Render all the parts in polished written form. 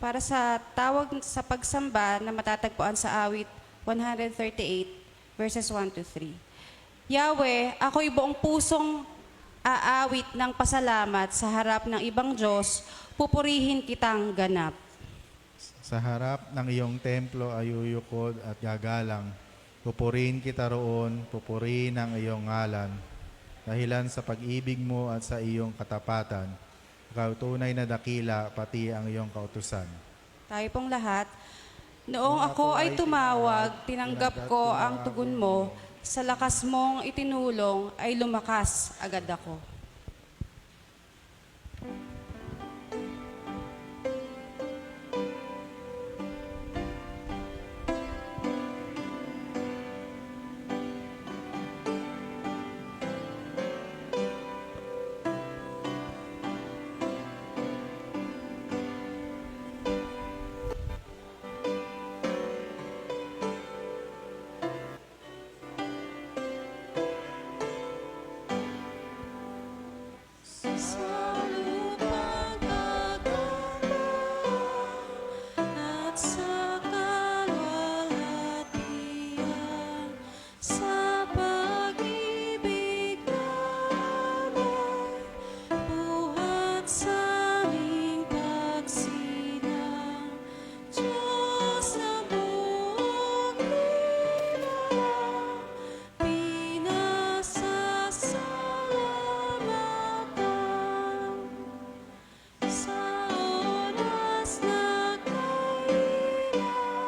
Para sa tawag sa pagsamba na matatagpuan sa awit 138 verses 1 to 3. Yahweh, ako'y buong pusong aawit ng pasalamat sa harap ng ibang Diyos, pupurihin kitang ganap. Sa harap ng iyong templo ay uyukod at gagalang. Pupurihin kita roon, pupurihin ang iyong ngalan. Dahilan sa pag-ibig mo at sa iyong katapatan, ikaw tunay na dakila, pati ang iyong kautusan. Tayo pong lahat, noong ako ay tumawag, tinanggap ko ang tugon mo, sa lakas mong itinulong ay lumakas agad ako. Sa lupang kagalaw at sa kalwalhatian, sa pag-ibig namin, buhat sa aming pagsilang. Diyos ng buong nilalang, pinasasalamatan. Sa oras na kailan,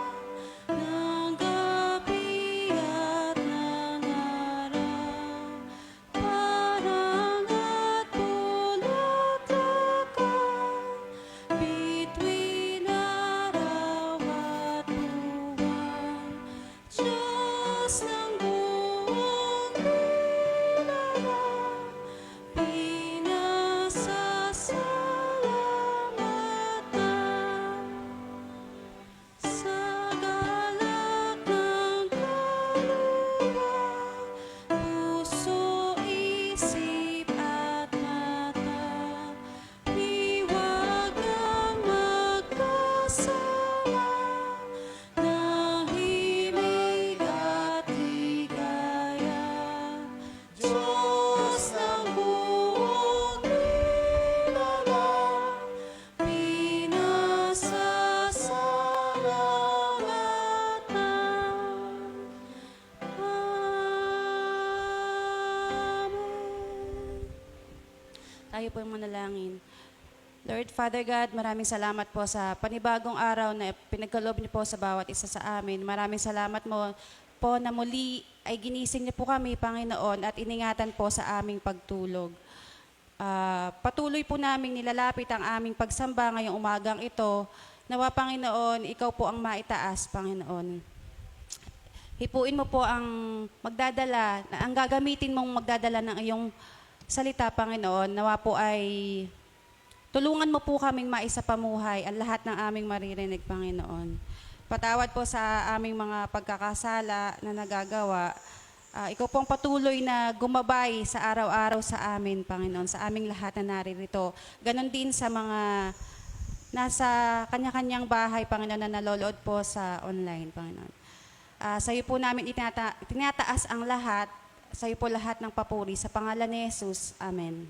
ng gabi at ng araw, parang at bulak-lakan, bituin araw at buwan. Diyos ng buong nilalang, pinasasalamatan. Sa galak ng kaluluwa, puso, isip at mata, liwag ang magkasama, nahimig at ligaya. Diyos ng buong nilalang, pinasasalamatan. Amen. Tayo po yung manalangin. Lord Father God, maraming salamat po sa panibagong araw na pinagkaloob niyo po sa bawat isa sa amin. Maraming salamat po na muli ay ginising niyo po kami, Panginoon, at iningatan po sa aming pagtulog. Patuloy po naming nilalapit ang aming pagsamba ngayong umagang ito. Nawa, Panginoon, ikaw po ang maitaas, Panginoon. Hipuin mo po ang magdadala, ang gagamitin mong magdadala ng iyong salita, Panginoon. Nawa po ay tulungan mo po kaming maisapamuhay ang lahat ng aming maririnig, Panginoon. Patawad po sa aming mga pagkakasala na nagagawa. Ikaw pong patuloy na gumabay sa araw-araw sa amin, Panginoon, sa aming lahat na naririto. Ganon din sa mga nasa kanya-kanyang bahay, Panginoon, na nalolood po sa online, Panginoon. Sa iyo po namin itinataas ang lahat. Sa iyo po lahat ng papuri. Sa pangalan ni Jesus. Amen.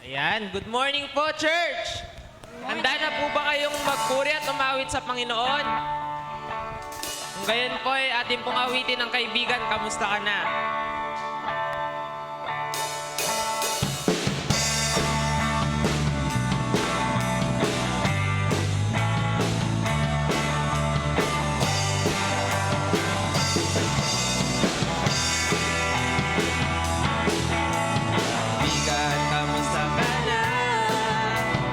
Ayan, good morning po, church! Handa na po ba kayong magpuri at umawit sa Panginoon? Kung gayon po ay atin pong awitin ng kaibigan, kamusta ka na? Kaibigan, kamusta ka na?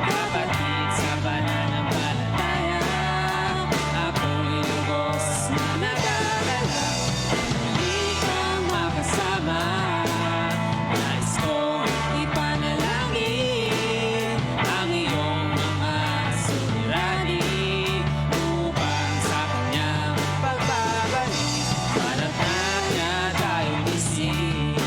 Kapatid sa pananampalataya, ako'y lubos na nagagalak. Muli kang makasama, nais kong ipanalangin ang iyong mga suliranin upang sa kanyang pagbabalik, manatag niya tayong isip.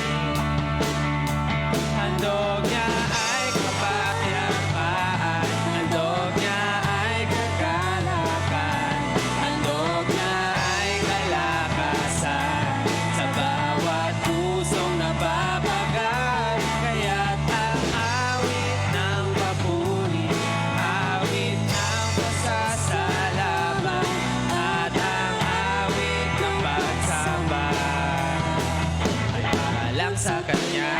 Handog niya ay kapayapaan, handog niya ay kagalakan, handog niya ay kalakasan sa bawat pusong nababagal. Kaya't ang awit ng papuri, awit ng pasasalamat, at ang awit ng pagsamba ay para lang sa Kanya.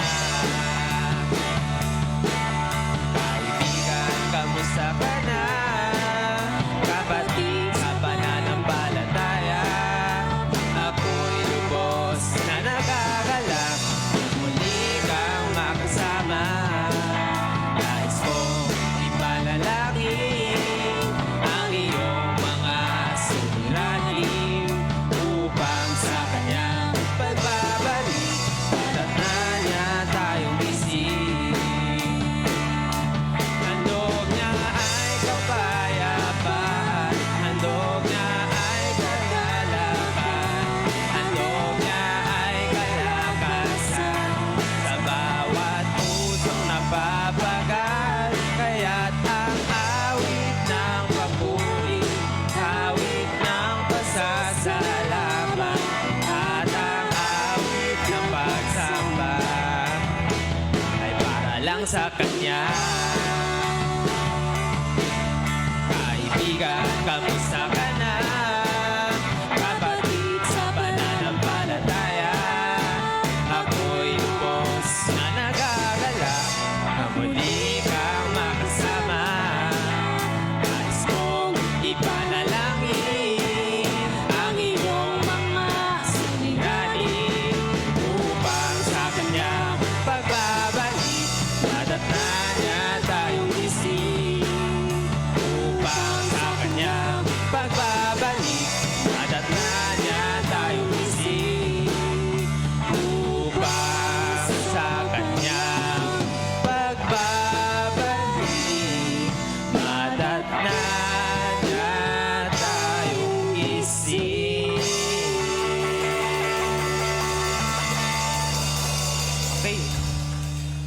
Kaibigan, kamusta ka na? Kapatid sa pananampalataya, ako'y lubos na nagagalak. Muli kang makasama, nais kong ipanalangin ang iyong mga suliranin upang sa kanyang pagbabalik, matatnan niya tayong isip. Handog niya ay kapayapaan, handog niya ay kagalakan, handog niya ay kalakasan sa bawat pusong napapagal. Kaya't ang awit ng papuri, awit ng pasasalamat, at ang awit ng pagsamba ay para lang sa Kanya. Kaibigan, kamusta ka na? Kapatid sa pananampalataya, ako'y lubos na nagagalak. Muli kang makasama, nais kong ipanalangin ang iyong mga suliranin upang sa kanyang pagbabalik, matatnan niya tayong isip. Upang sa kanyang pagbabalik, matatnan niya tayong isip. Upang sa kanyang pagbabalik, matatnan niya tayong isip. Okay.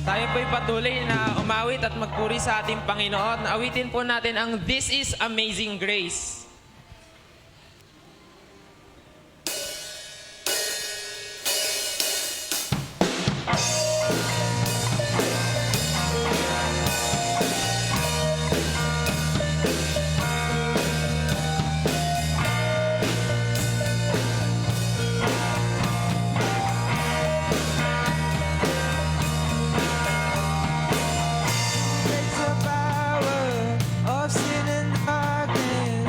Tayo po'y patuloy na umawit at magpuri sa ating Panginoon. Awitin po natin ang This is Amazing Grace. Takes the power of sin and darkness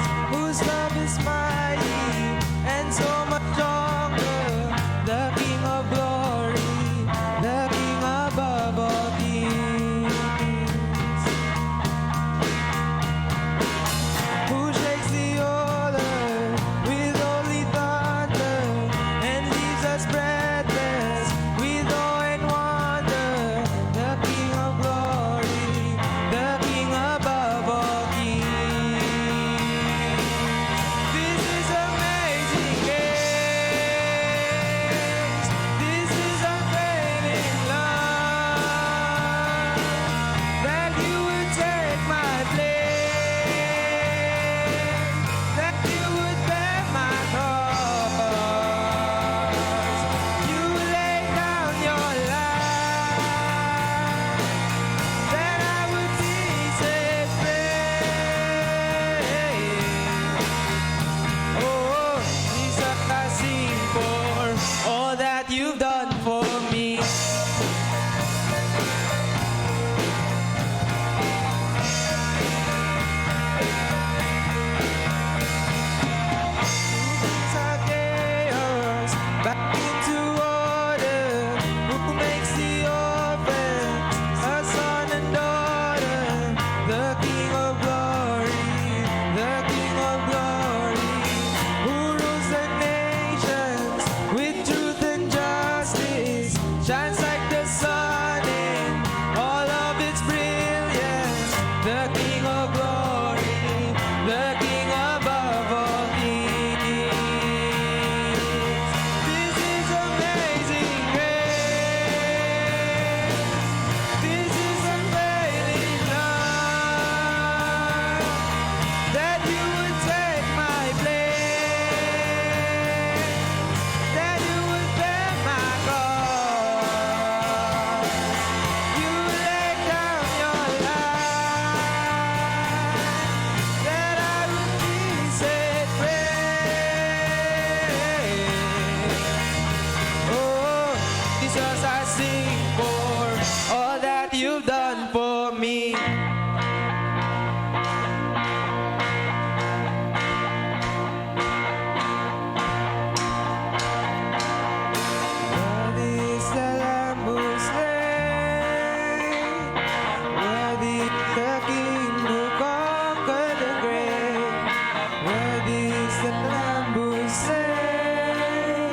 the Lamb who was slain.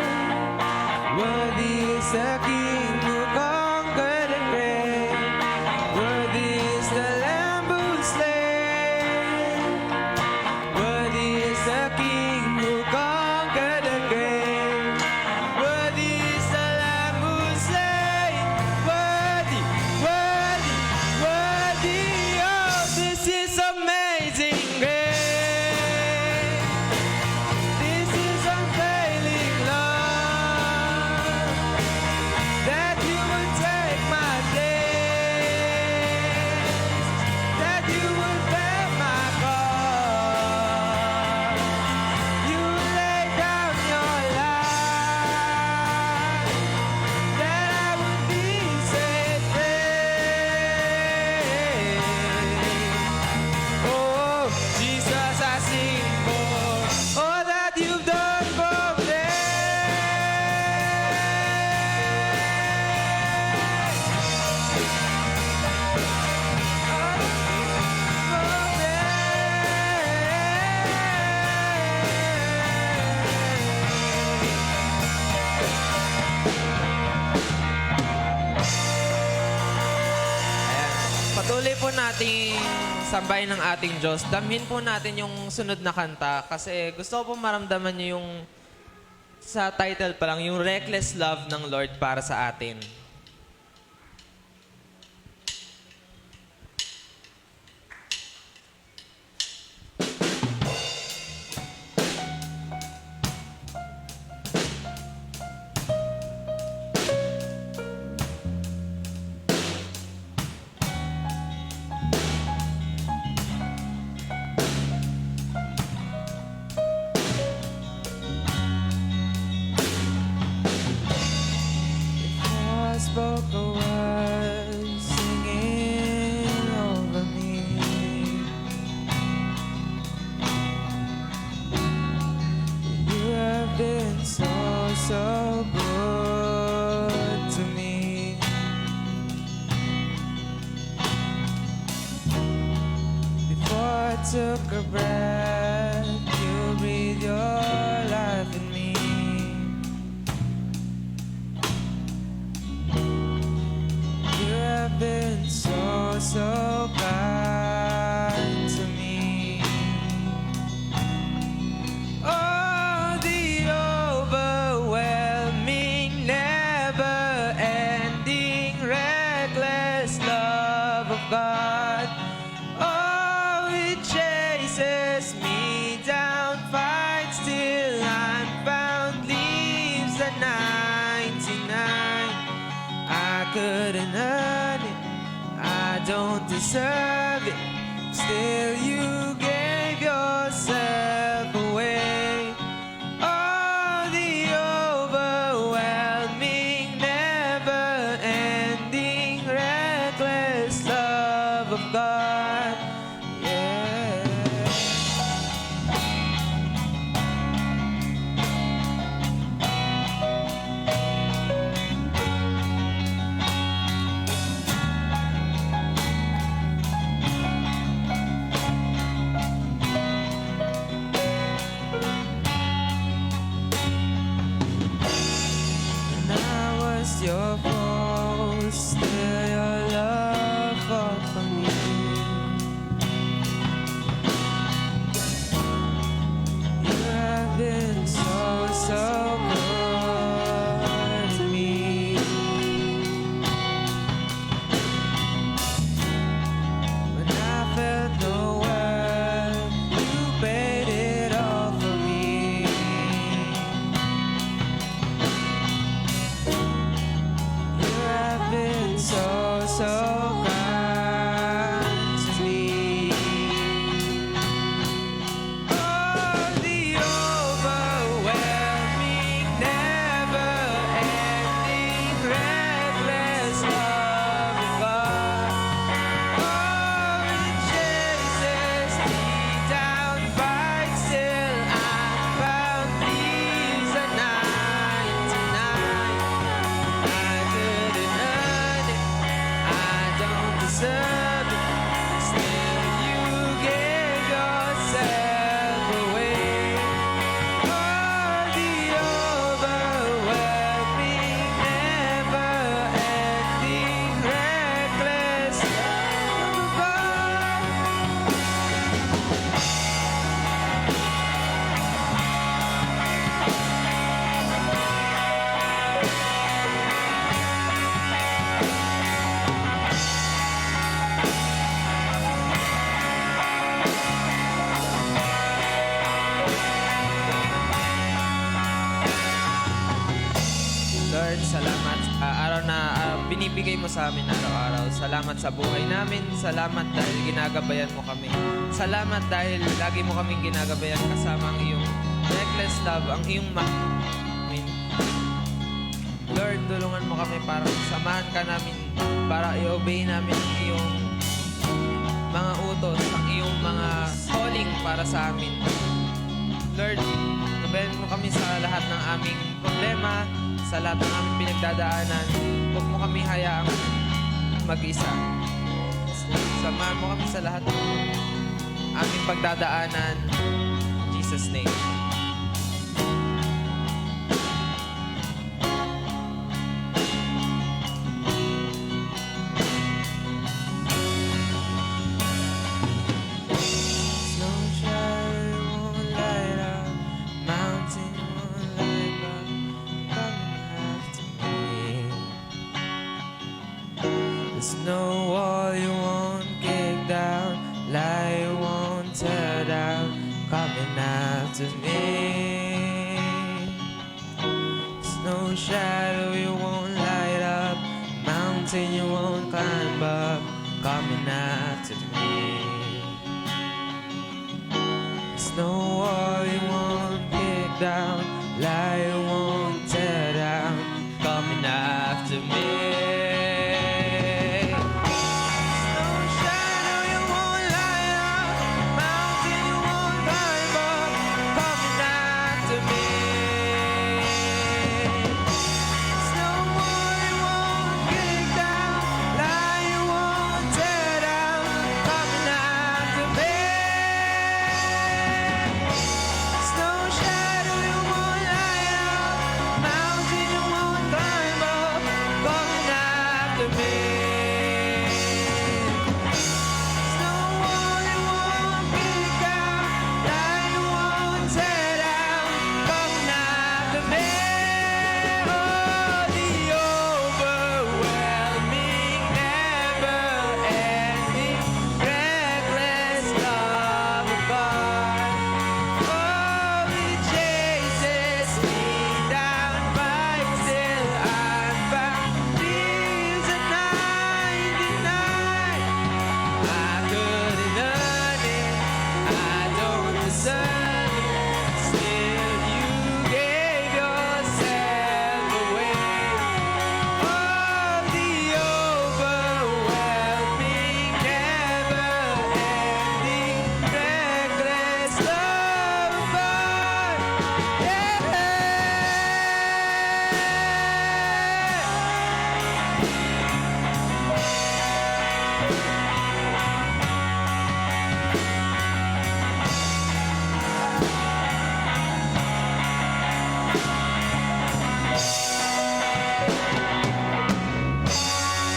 Worthy is the King who conquered the grave. Worthy is the Lamb who was slain. Worthy is the King who conquered the grave. Worthy is the Lamb who was slain. Worthy, worthy, worthy. Oh, this is amazing grace. This is unfailing love. That you would take my place. That you would bear my cross. You lay down your life. That I would be set free. Oh, Jesus, I sing for all that you've done for me. Patuloy po nating sambahin ng ating Diyos. Damhin po natin yung sunod na kanta kasi gusto ko po maramdaman niyo yung sa title pa lang, yung reckless love ng Lord para sa atin. Before I spoke a word, singing over me. You have been so, so good to me. Before I took a breath, you breathed your life in me. You have been so, so kind to me. Oh, the overwhelming, never-ending, reckless love of God. Oh, it chases me down, fights till I'm found, leaves the 99. I couldn't earn it, I don't deserve it. Still, you gave yourself away. Oh, the overwhelming, never-ending, reckless love of God. Yeah. binibigay mo sa amin araw-araw. Salamat sa buhay namin. Salamat dahil ginagabayan mo kami. Salamat dahil lagi mo kaming ginagabayan kasama ang iyong reckless love, ang iyong amin. Lord, tulungan mo kami para samahan ka namin, para i-obey namin ang iyong mga utos, ang iyong mga calling para sa amin. Lord, gabayan mo kami sa lahat ng aming problema, sa lahat ng aming pinagdadaanan. Huwag mo kami hayaang mag-isa. Samahan mo kami sa lahat ng aming pagdadaanan. In Jesus' name. Snow shadow won't light up, mountain won't light up, coming after me. There's no wall you won't kick down, lie you won't tear down, coming after me. There's no shadow you won't light up, mountain you won't climb up, coming after me. There's no wall you won't kick down, lie you won't tear down, coming after me. There's no shadow you won't light up, mountain you won't climb up, coming after me. There's no wall you won't kick down, lie you won't tear down, coming after me. There's no shadow you won't light up, mountain you won't climb up, coming after me. There's no wall you won't kick down, lie you won't tear down, coming after me. Oh, the overwhelming, never-ending, reckless love of God. Oh, it chases me down, but still I'm found. Leaves at 99. I couldn't earn it, I don't deserve it. Still, you gave yourself away. Oh, the overwhelming, never-ending, reckless love of God. Yeah.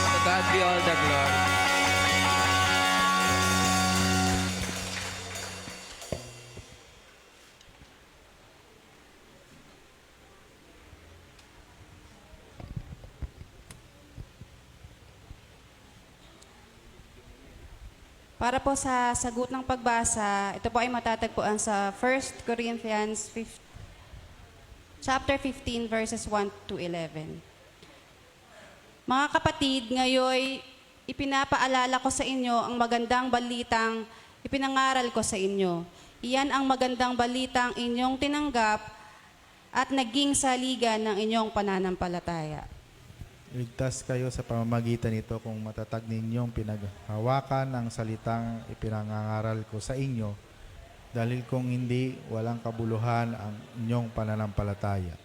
To God be all the glory. Para po sa sagot ng pagbasa, ito po ay matatagpuan sa 1 Corinthians chapter 15 verses 1 to 11. Mga kapatid, ngayon ipinapaalala ko sa inyo ang magandang balitang ipinangaral ko sa inyo. Iyan ang magandang balitang inyong tinanggap at naging saligan ng inyong pananampalataya. Ligtas kayo sa pamamagitan nito kung matatag ninyong pinaghawakan ang salitang ipinangangaral ko sa inyo, dahil kung hindi, walang kabuluhan ang inyong pananampalataya.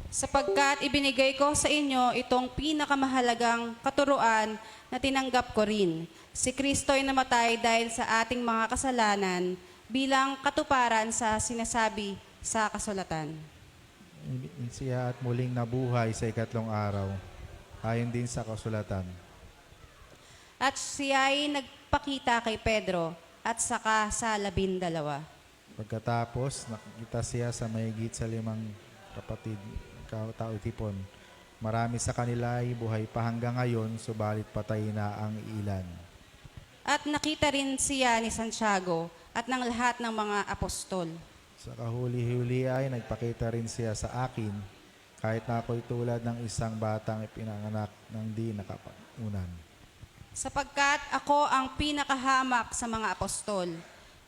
Sapagkat ibinigay ko sa inyo itong pinakamahalagang katuruan na tinanggap ko rin. Si Kristo ay namatay dahil sa ating mga kasalanan bilang katuparan sa sinasabi sa kasulatan. Siya at muling nabuhay sa ikatlong araw, ayon din sa kasulatan. At siya ay nagpakita kay Pedro at saka sa 12. Pagkatapos, nakita siya sa mahigit sa 5 kapatid, tao tipon. Marami sa kanila ay buhay pa hanggang ngayon, subalit patay na ang ilan. At nakita rin siya ni Santiago at ng lahat ng mga apostol. Sa kahuli-huli ay nagpakita rin siya sa akin, kahit na ako'y tulad ng isang batang ipinanganak ng di nakapagunan. Sapagkat ako ang pinakahamak sa mga apostol,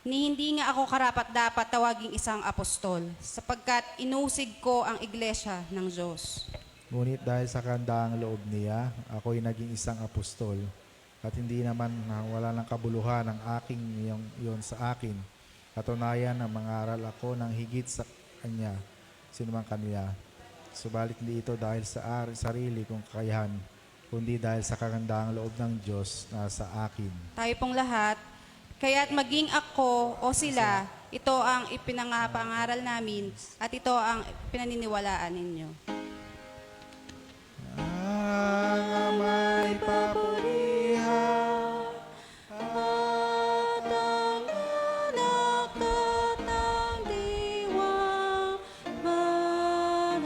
ni hindi nga ako karapat-dapat tawaging isang apostol, sapagkat inusig ko ang iglesia ng Diyos. Ngunit dahil sa kandaang loob niya, ako'y naging isang apostol, at hindi naman wala ng kabuluhan ang aking yon sa akin. Katunayan na mangaral ako ng higit sa kanya, sinumang kanila. Subalit hindi ito dahil sa sarili kong kakayahan, kundi dahil sa kagandaang loob ng Diyos na sa akin. Tayo pong lahat, kaya't maging ako o sila, ito ang ipinangapangaral namin at ito ang pinaniniwalaan ninyo. Ang ama'y papurihan At ang anak at ang diwang banal,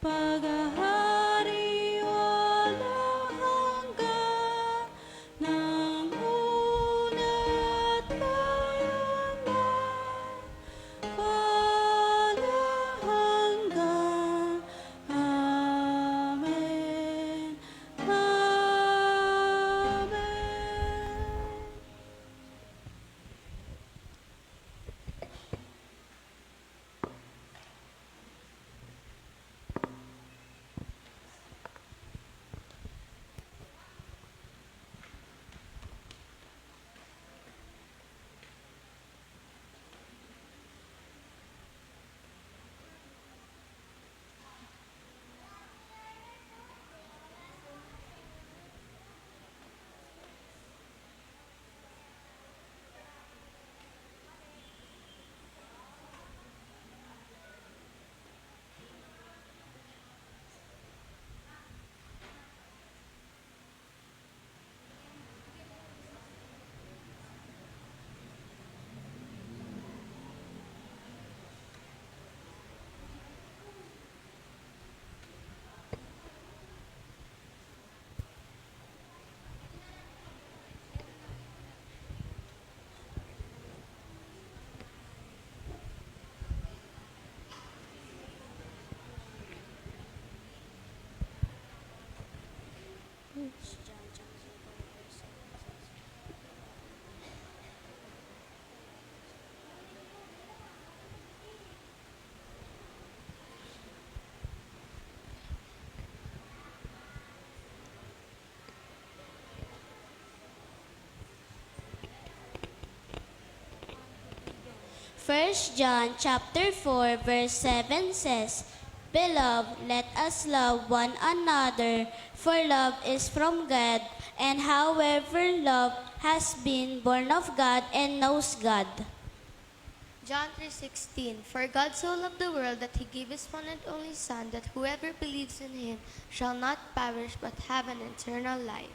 paghahari walang hanggan, ng una't ngayon na walang hanggan. Amen. Amen. First John chapter 4 verse 7 says, Beloved, let us love one another, for love is from God, and however love has been born of God and knows God. John 3:16 For God so loved the world that he gave his one and only Son, that whoever believes in him shall not perish but have an eternal life.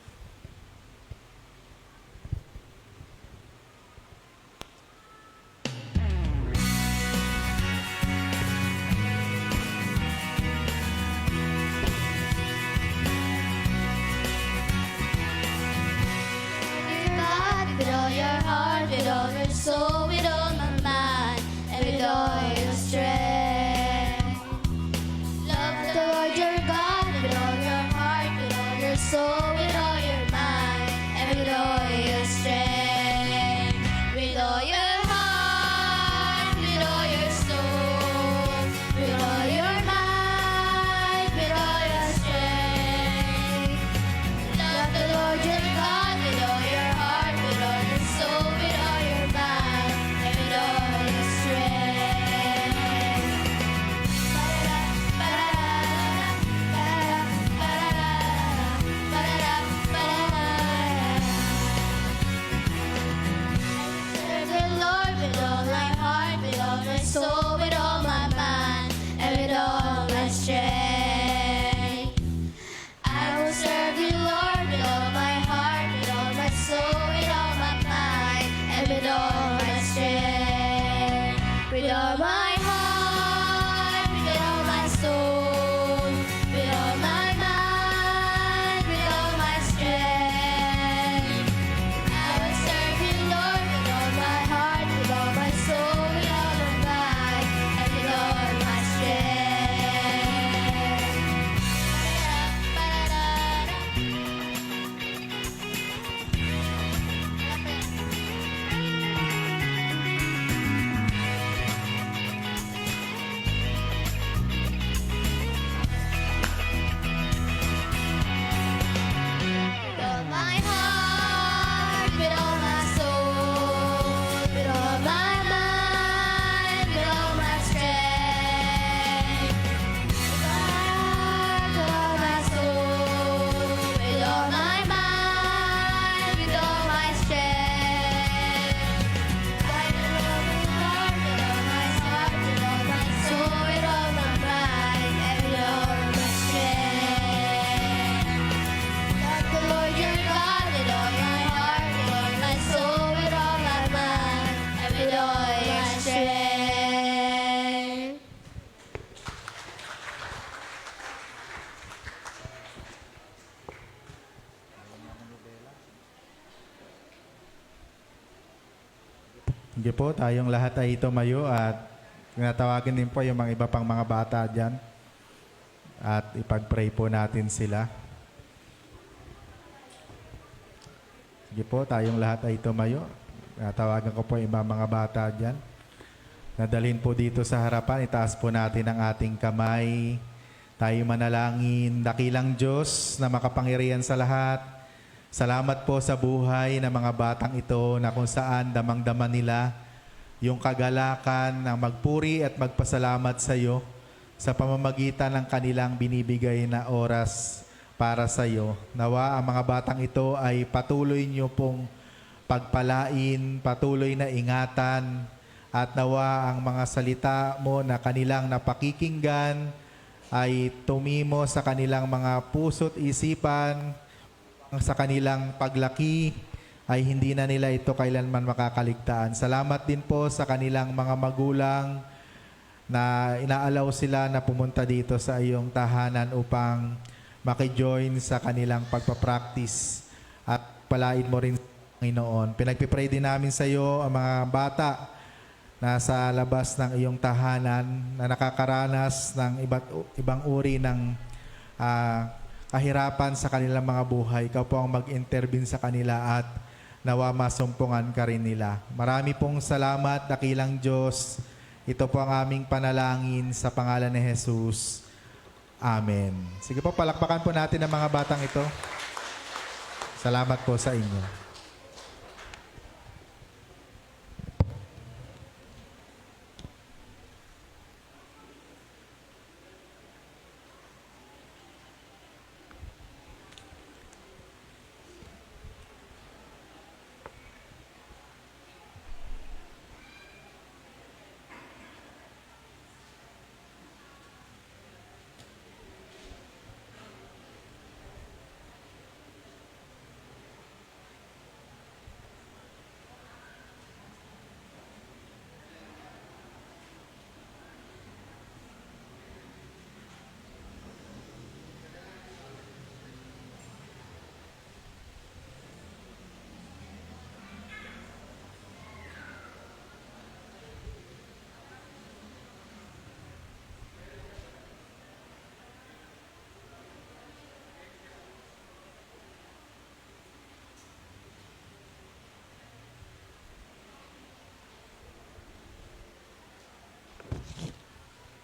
God, with all your heart, with all your soul, with all my mind, and with all your strength. Love the Lord your God with all your heart, with all your soul, with all your mind, and with all your strength. With all your heart, with all your soul, with all your mind, with all your strength. Love the Lord your God with all your heart, with all your soul, with all your mind, and with all your strength. Serve the Lord with all my heart, with all my soul, with all my mind, and with all my strength. I will serve you, Lord, with all my heart, with all my soul, with all my mind, and with all my strength. With all my heart, with all my soul, with all my mind, with all my strength. I will serve you, Lord, with all my heart, with all my soul, with all my mind, and with all my strength. Sige po, tayong lahat ay tumayo at tinatawagin din po yung mga iba pang mga bata dyan. At ipag-pray po natin sila. Sige po, tayong lahat ay tumayo. Tinatawagan ko po yung iba mga bata dyan. Nadalhin po dito sa harapan, itaas po natin ang ating kamay. Tayo manalangin, dakilang Diyos na makapangyarihan sa lahat. Salamat po sa buhay ng mga batang ito na kung saan damang-dama nila yung kagalakan ng magpuri at magpasalamat sa iyo sa pamamagitan ng kanilang binibigay na oras para sa iyo. Nawa ang mga batang ito ay patuloy niyo pong pagpalain, patuloy na ingatan, at nawa ang mga salita mo na kanilang napakikinggan ay tumimo sa kanilang mga puso't isipan, sa kanilang paglaki, ay hindi na nila ito kailanman makakaligtaan. Salamat din po sa kanilang mga magulang na inaalaw sila na pumunta dito sa iyong tahanan upang makijoin sa kanilang pagpapractice at palain mo rin, Panginoon. Pinagpipray din namin sa iyo ang mga bata nasa labas ng iyong tahanan na nakakaranas ng ibang uri ng kahirapan sa kanilang mga buhay. Ikaw po ang mag-intervene sa kanila at nawa masumpungan ka rin nila. Marami pong salamat, dakilang Diyos. Ito po ang aming panalangin sa pangalan ni Jesus. Amen. Sige po, palakpakan po natin ang mga batang ito. Salamat po sa inyo.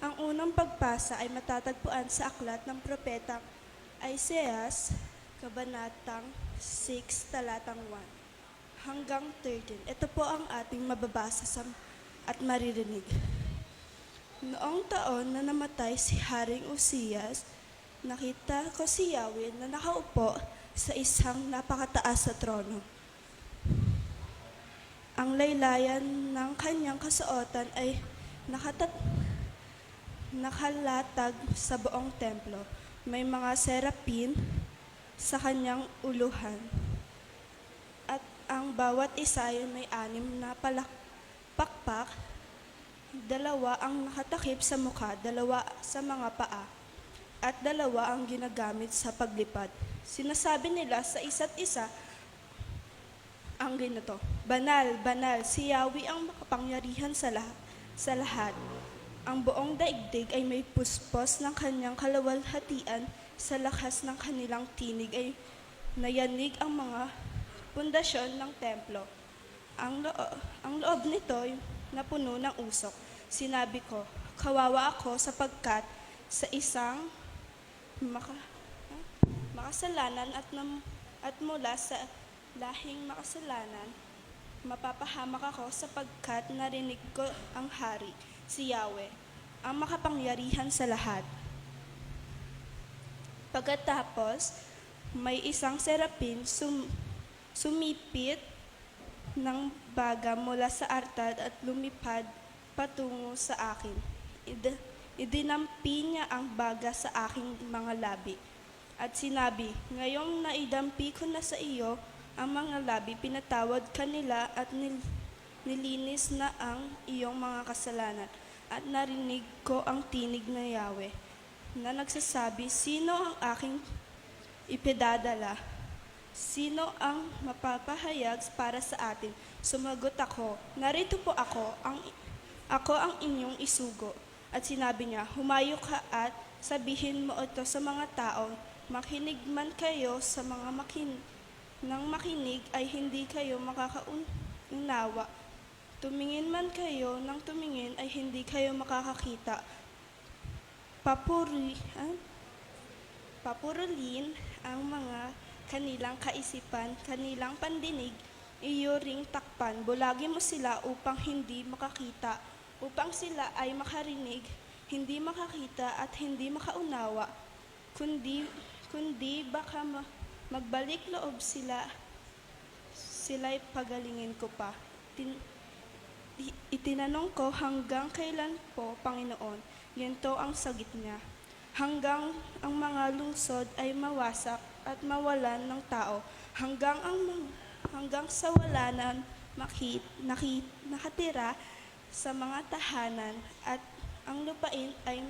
Ang unang pagbasa ay matatagpuan sa aklat ng propetang Isaias, Kabanatang 6, talatang 1 hanggang 13. Ito po ang ating mababasa at maririnig. Noong taon na namatay si Haring Uzzias, nakita ko si Yahweh na nakaupo sa isang napakataas sa trono. Ang laylayan ng kanyang kasuotan ay nakalatag sa buong templo. May mga serapin sa kanyang uluhan. At ang bawat isa ay may 6 na pakpak, 2 ang nakatakip sa mukha, 2 sa mga paa, at 2 ang ginagamit sa paglipad. Sinasabi nila sa isa't isa ang ganito, Banal, banal, si Yahweh ang makapangyarihan sa lahat. Ang buong daigdig ay may puspos ng kanyang kalawalhatian, sa lakas ng kanilang tinig ay nayanig ang mga pundasyon ng templo. Ang loob nito ay napuno ng usok. Sinabi ko, kawawa ako sapagkat sa isang makasalanan at mula sa lahing makasalanan, mapapahamak ako sapagkat narinig ko ang hari, si Yahweh, ang makapangyarihan sa lahat. Pagkatapos, may isang serapin sumipit ng baga mula sa artad at lumipad patungo sa akin. Idinampi niya ang baga sa aking mga labi. At sinabi, ngayong naidampi ko na sa iyo ang mga labi, pinatawad ka nila at nilinis na ang iyong mga kasalanan. At narinig ko ang tinig na Yahweh na nagsasabi, sino ang aking ipidadala? Sino ang mapapahayag para sa atin? Sumagot ako, narito po ako ang inyong isugo. At sinabi niya, humayo ka at sabihin mo ito sa mga tao, makinig man kayo sa mga nang makinig ay hindi kayo makakaunawa. Tumingin man kayo nang tumingin ay hindi kayo makakakita. Papurulin ang mga kanilang kaisipan, kanilang pandinig, iyo ring takpan. Bulagin mo sila upang hindi makakita, upang sila ay makarinig, hindi makakita at hindi makaunawa. Kundi baka magbalik loob sila'y pagalingin ko pa. Itinanong ko, hanggang kailan po, Panginoon? Ganito ang sagot niya. Hanggang ang mga lungsod ay mawasak at mawalan ng tao, hanggang sa wala nakatira sa mga tahanan at ang lupain ay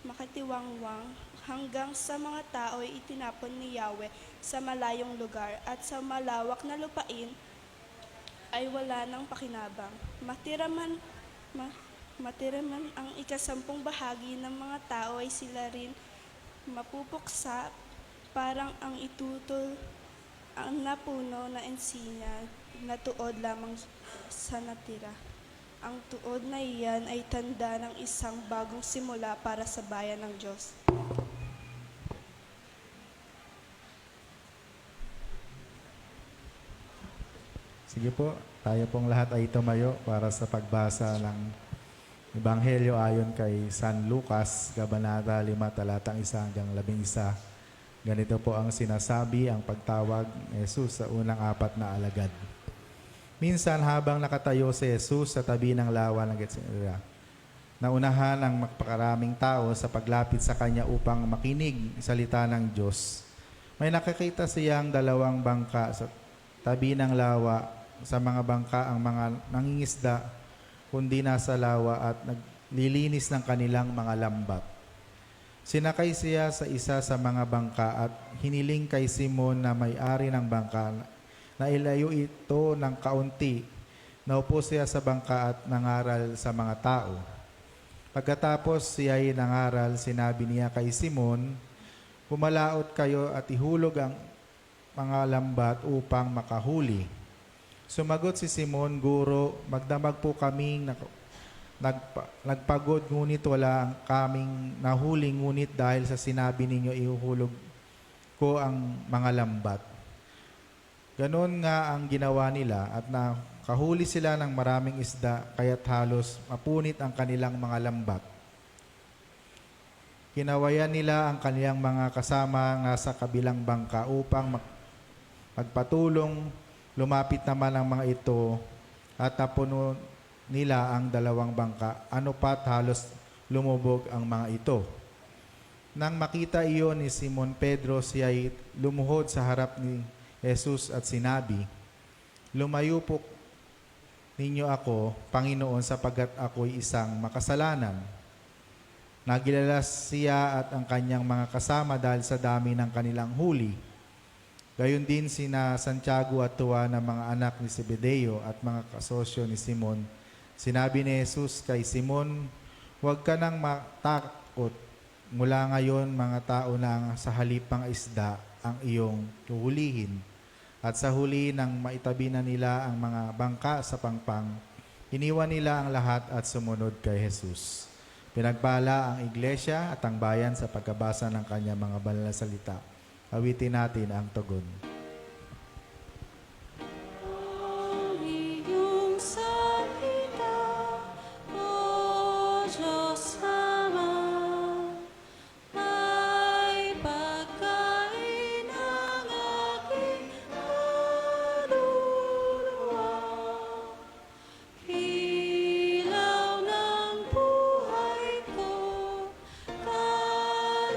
makatiwangwang, hanggang sa mga tao ay itinapon ni Yahweh sa malayong lugar at sa malawak na lupain ay wala ng pakinabang. Matira man ang 10 bahagi ng mga tao ay sila rin mapupuksa, parang ang itutol ang napuno na ensinya na tuod lamang sa natira. Ang tuod na iyan ay tanda ng isang bagong simula para sa bayan ng Diyos. Sige po, tayo pong lahat ay tumayo para sa pagbasa ng Ebanghelyo ayon kay San Lucas, Kabanata 5, talatang 1 hanggang 11. Ganito po ang sinasabi ang pagtawag ni Jesus sa unang 4 na alagad. Minsan habang nakatayo si Jesus sa tabi ng lawa ng Getsemani, naunahan ang mapakaraming tao sa paglapit sa kanya upang makinig salita ng Diyos. May nakakita siyang 2 bangka sa tabi ng lawa. Sa mga bangka ang mga nangingisda, kundi nasa lawa at naglilinis ng kanilang mga lambat. Sinakay siya sa isa sa mga bangka at hiniling kay Simon na may-ari ng bangka na ilayo ito ng kaunti. Naupo siya sa bangka at nangaral sa mga tao. Pagkatapos siya ay nangaral, sinabi niya kay Simon, "Pumalaot kayo at ihulog ang mga lambat upang makahuli." Sumagot si Simon, "Guro, magdamag po kaming nagpagod, ngunit wala kaming nahuli, ngunit dahil sa sinabi ninyo, ihuhulog ko ang mga lambat." Ganon nga ang ginawa nila at nakahuli sila ng maraming isda, kaya't halos mapunit ang kanilang mga lambat. Kinawayan nila ang kanilang mga kasama nga sa kabilang bangka upang magpatulong. Lumapit naman ang mga ito at napuno nila ang 2 bangka. Ano pat halos lumubog ang mga ito. Nang makita iyon ni Simon Pedro, siya ay lumuhod sa harap ni Jesus at sinabi, "Lumayo po ninyo ako, Panginoon, sapagkat ako'y isang makasalanan." Nagilala siya at ang kanyang mga kasama dahil sa dami ng kanilang huli. Gayon din sina Santiago at tuwa ng mga anak ni Zebedeo at mga kasosyo ni Simon. Sinabi ni Jesus kay Simon, "Huwag ka nang matakot. Mula ngayon, mga tao na sa halip mga isda ang iyong huhulihin." At sa huli nang maitabi na nila ang mga bangka sa pangpang, iniwan nila ang lahat at sumunod kay Jesus. Pinagbala ang iglesia at ang bayan sa pagkabasa ng kanyang mga banal na salita. Awitin natin ang tugon. Iyong salita, O Diyos Ama, ay pagkain ng aking kaluluwa, ilaw ng buhay ko, kalakasan.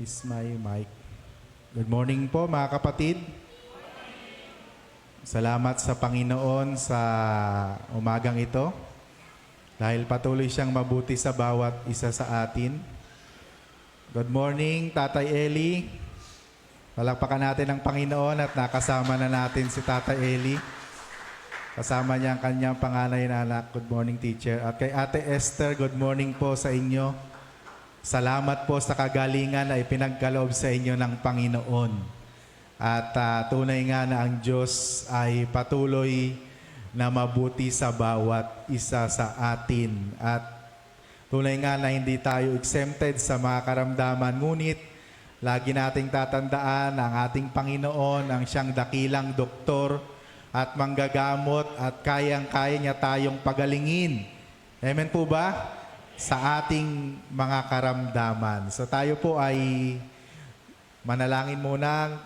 is my mic? Good morning po mga kapatid. Salamat sa Panginoon sa umagang ito dahil patuloy siyang mabuti sa bawat isa sa atin. Good morning, Tatay Eli. Palakpakan natin ang Panginoon at nakasama na natin si Tatay Eli. Kasama niya ang kanyang panganay na anak. Good morning, teacher. At kay Ate Esther, good morning po sa inyo. Salamat po sa kagalingan na ipinagkaloob sa inyo ng Panginoon. At tunay nga na ang Diyos ay patuloy na mabuti sa bawat isa sa atin. At tunay nga na hindi tayo exempted sa mga karamdaman. Ngunit lagi nating tatandaan ang ating Panginoon, ang siyang dakilang doktor at manggagamot at kayang-kaya niya tayong pagalingin. Amen po ba? Sa ating mga karamdaman. So tayo po ay manalangin muna.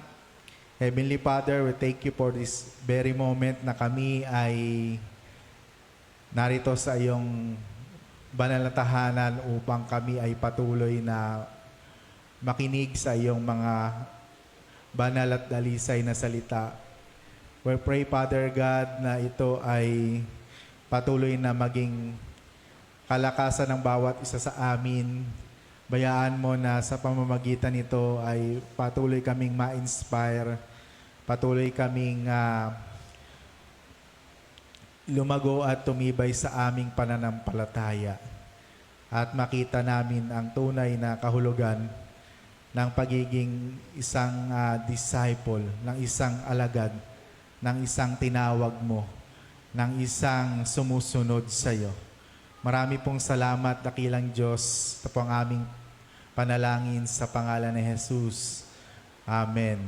Heavenly Father, we thank you for this very moment na kami ay narito sa iyong banal na tahanan upang kami ay patuloy na makinig sa iyong mga banal at dalisay na salita. We pray, Father God, na ito ay patuloy na maging kalakasan ng bawat isa sa amin. Bayaan mo na sa pamamagitan nito ay patuloy kaming ma-inspire, patuloy kaming lumago at tumibay sa aming pananampalataya at makita namin ang tunay na kahulugan ng pagiging isang disciple, ng isang alagad, ng isang tinawag mo, ng isang sumusunod sa iyo. Marami pong salamat, dakilang Diyos. Ito po ang aming panalangin sa pangalan ni Jesus. Amen.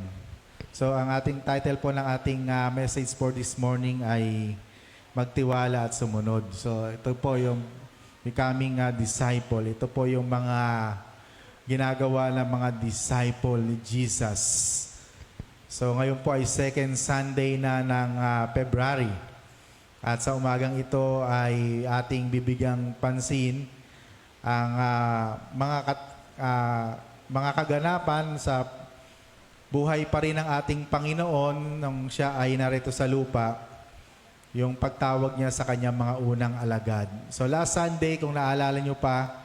So ang ating title po ng ating message for this morning ay magtiwala at sumunod. So ito po yung becoming a disciple. Ito po yung mga ginagawa ng mga disciple ni Jesus. So ngayon po ay second Sunday na ng February. At sa umagang ito ay ating bibigyang pansin ang mga kaganapan sa buhay pa rin ng ating Panginoon nung siya ay narito sa lupa, yung pagtawag niya sa kanyang mga unang alagad. So last Sunday, kung naalala nyo pa,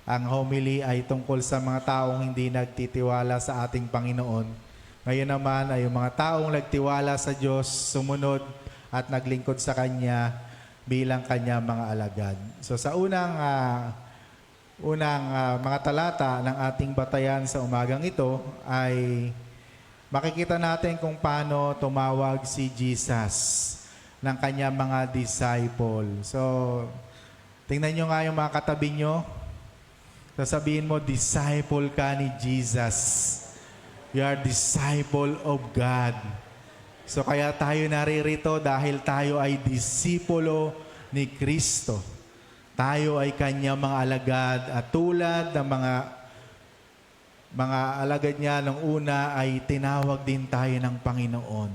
ang homily ay tungkol sa mga taong hindi nagtitiwala sa ating Panginoon. Ngayon naman ay yung mga taong nagtiwala sa Diyos, sumunod at naglingkod sa Kanya bilang Kanya mga alagad. So sa unang mga talata ng ating batayan sa umagang ito ay makikita natin kung paano tumawag si Jesus ng kanyang mga disciple. So, tingnan nyo nga yung mga katabi nyo. Sasabihin mo, disciple ka ni Jesus. You are disciple of God. So, kaya tayo naririto dahil tayo ay disipulo ni Kristo. Tayo ay kanyang mga alagad at tulad ng mga alagad niya nung una ay tinawag din tayo ng Panginoon.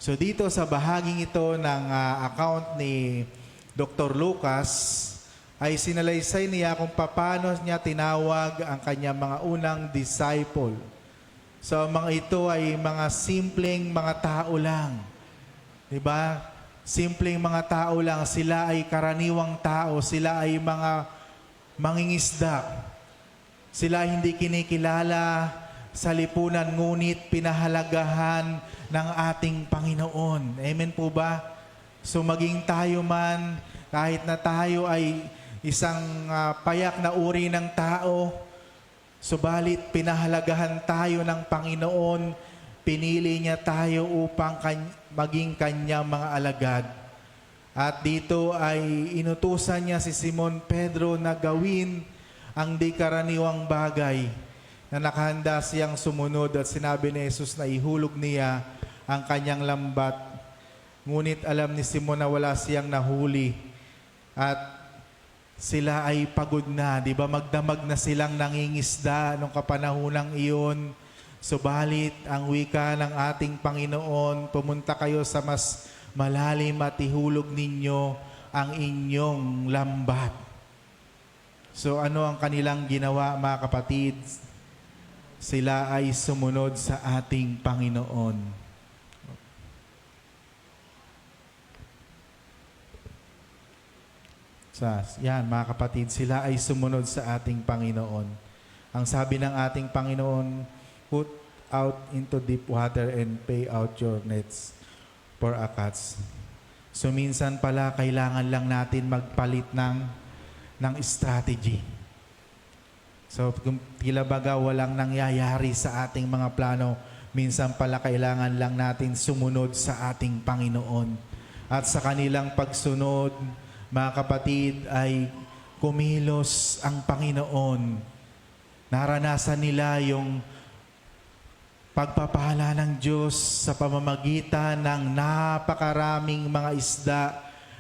So dito sa bahaging ito ng account ni Dr. Lucas ay sinalaysay niya kung paano niya tinawag ang kanyang mga unang disciple. So mga ito ay mga simpleng mga tao lang. Diba? Simpleng mga tao lang. Sila ay karaniwang tao. Sila ay mga mangingisda. Sila hindi kinikilala sa lipunan, ngunit pinahalagahan ng ating Panginoon. Amen po ba? So maging tayo man, kahit na tayo ay isang payak na uri ng tao, subalit pinahalagahan tayo ng Panginoon, pinili niya tayo upang maging kanyang mga alagad. At dito ay inutusan niya si Simon Pedro na gawin ang di karaniwang bagay na nakahanda siyang sumunod at sinabi ni Jesus na ihulog niya ang kanyang lambat. Ngunit alam ni Simon na wala siyang nahuli at sila ay pagod na. Di ba magdamag na silang nangingisda nung kapanahunang iyon. Subalit ang wika ng ating Panginoon, pumunta kayo sa mas malalim at ihulog ninyo ang inyong lambat. So ano ang kanilang ginawa, mga kapatid? sila ay sumunod sa ating Panginoon. Yan, mga kapatid, sila ay sumunod sa ating Panginoon. Ang sabi ng ating Panginoon, put out into deep water and pay out your nets for a catch. So minsan pala, kailangan lang natin magpalit ng strategy. So kung tila baga walang nangyayari sa ating mga plano, minsan pala kailangan lang natin sumunod sa ating Panginoon. At sa kanilang pagsunod, mga kapatid, ay kumilos ang Panginoon. Naranasan nila yung pagpapala ng Diyos sa pamamagitan ng napakaraming mga isda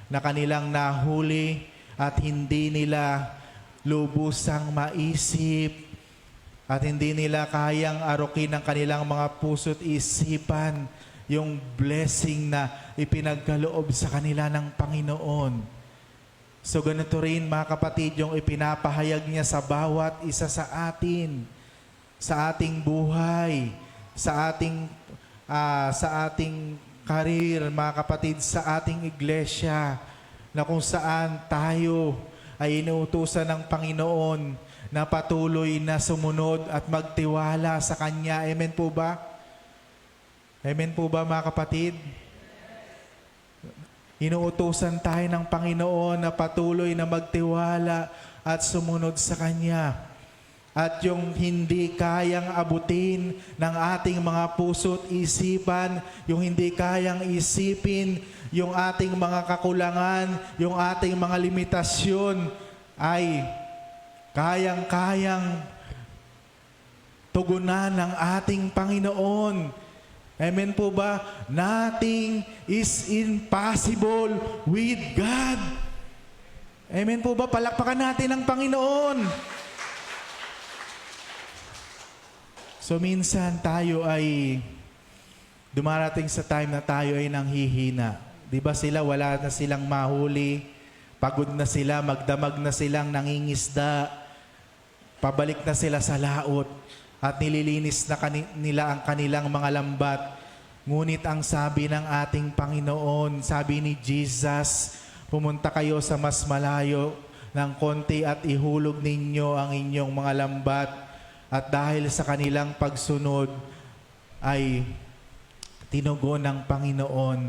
na kanilang nahuli at hindi nila lubusang maisip at hindi nila kayang arukin ang kanilang mga puso't isipan yung blessing na ipinagkaloob sa kanila ng Panginoon. So ganito rin mga kapatid yung ipinapahayag niya sa bawat isa sa atin, sa ating buhay, sa ating karir, mga kapatid, sa ating iglesia, na kung saan tayo ay inuutusan ng Panginoon na patuloy na sumunod at magtiwala sa Kanya. Amen po ba? Amen po ba mga kapatid? Inuutusan tayo ng Panginoon na patuloy na magtiwala at sumunod sa Kanya. At yung hindi kayang abutin ng ating mga puso't isipan, yung hindi kayang isipin, yung ating mga kakulangan, yung ating mga limitasyon, ay kayang-kayang tugunan ng ating Panginoon. Amen po ba? Nothing is impossible with God. Amen po ba? Palakpakan natin ang Panginoon. So minsan tayo ay dumarating sa time na tayo ay nanghihina. Di ba sila, wala na silang mahuli, pagod na sila, magdamag na silang nangingisda, pabalik na sila sa laot. At nililinis na nila ang kanilang mga lambat. Ngunit ang sabi ng ating Panginoon, sabi ni Jesus, pumunta kayo sa mas malayo ng konti at ihulog ninyo ang inyong mga lambat. At dahil sa kanilang pagsunod ay tinugon ng Panginoon